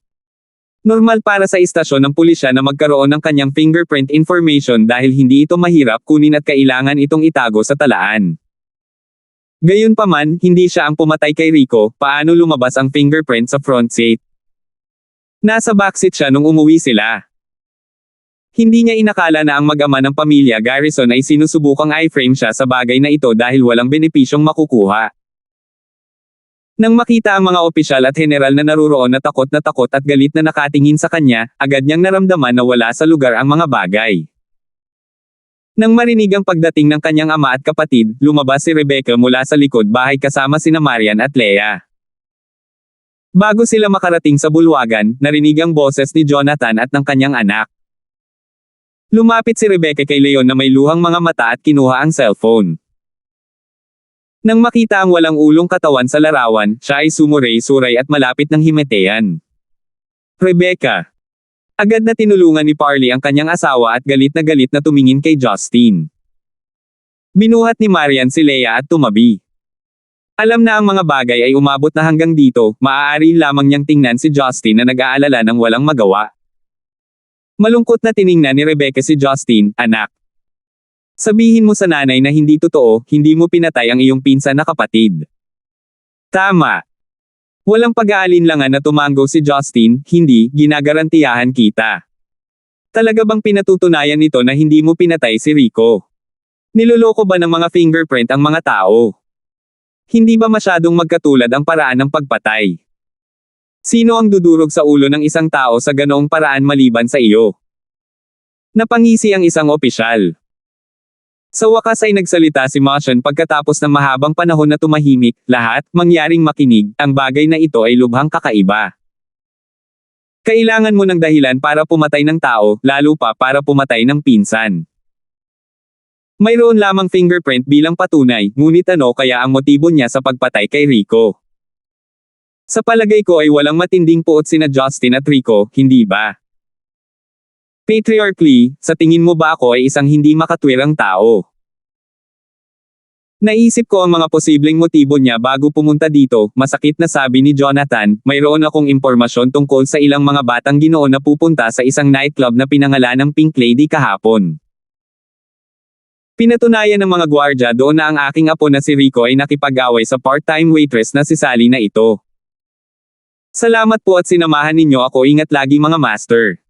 Normal para sa istasyon ng pulisya na magkaroon ng kanyang fingerprint information dahil hindi ito mahirap kunin at kailangan itong itago sa talaan. Gayunpaman, hindi siya ang pumatay kay Rico, paano lumabas ang fingerprint sa front seat? Nasa backseat siya nung umuwi sila. Hindi niya inakala na ang mag-ama ng pamilya Garrison ay sinusubukang i-frame siya sa bagay na ito dahil walang benepisyong makukuha. Nang makita ang mga opisyal at general na naruroon na takot at galit na nakatingin sa kanya, agad niyang naramdaman na wala sa lugar ang mga bagay. Nang marinig ang pagdating ng kanyang ama at kapatid, lumabas si Rebecca mula sa likod bahay kasama sina Marian at Leah. Bago sila makarating sa bulwagan, narinig ang boses ni Jonathan at ng kanyang anak. Lumapit si Rebecca kay Leon na may luhang mga mata at kinuha ang cellphone. Nang makita ang walang ulong katawan sa larawan, siya ay sumuray-suray at malapit ng himetean. Rebecca. Agad na tinulungan ni Parley ang kanyang asawa at galit na tumingin kay Justin. Binuhat ni Marian si Leah at tumabi. Alam na ang mga bagay ay umabot na hanggang dito, maaari lamang niyang tingnan si Justin na nag-aalala ng walang magawa. Malungkot na tiningnan ni Rebecca si Justin, anak. Sabihin mo sa nanay na hindi totoo, hindi mo pinatay ang iyong pinsan na kapatid. Tama. Walang pag-aalinlangan na tumanggo si Justin, hindi, ginagarantiyahan kita. Talaga bang pinatutunayan nito na hindi mo pinatay si Rico? Niloloko ba ng mga fingerprint ang mga tao? Hindi ba masyadong magkatulad ang paraan ng pagpatay? Sino ang dudurog sa ulo ng isang tao sa ganoong paraan maliban sa iyo? Napangisi ang isang opisyal. Sa wakas ay nagsalita si Motion pagkatapos ng mahabang panahon na tumahimik, lahat, mangyaring makinig, ang bagay na ito ay lubhang kakaiba. Kailangan mo ng dahilan para pumatay ng tao, lalo pa para pumatay ng pinsan. Mayroon lamang fingerprint bilang patunay, ngunit ano kaya ang motibo niya sa pagpatay kay Rico? Sa palagay ko ay walang matinding puot sina Justin at Rico, hindi ba? Patriarchally, sa tingin mo ba ako ay isang hindi makatwirang tao? Naisip ko ang mga posibleng motibo niya bago pumunta dito, masakit na sabi ni Jonathan, mayroon akong impormasyon tungkol sa ilang mga batang Ginoo na pupunta sa isang nightclub na pinangalanang Pink Lady kahapon. Pinatunayan ng mga gwardya doon na ang aking apo na si Rico ay nakipag-away sa part-time waitress na si Sally na ito. Salamat po at sinamahan ninyo ako, ingat lagi mga master.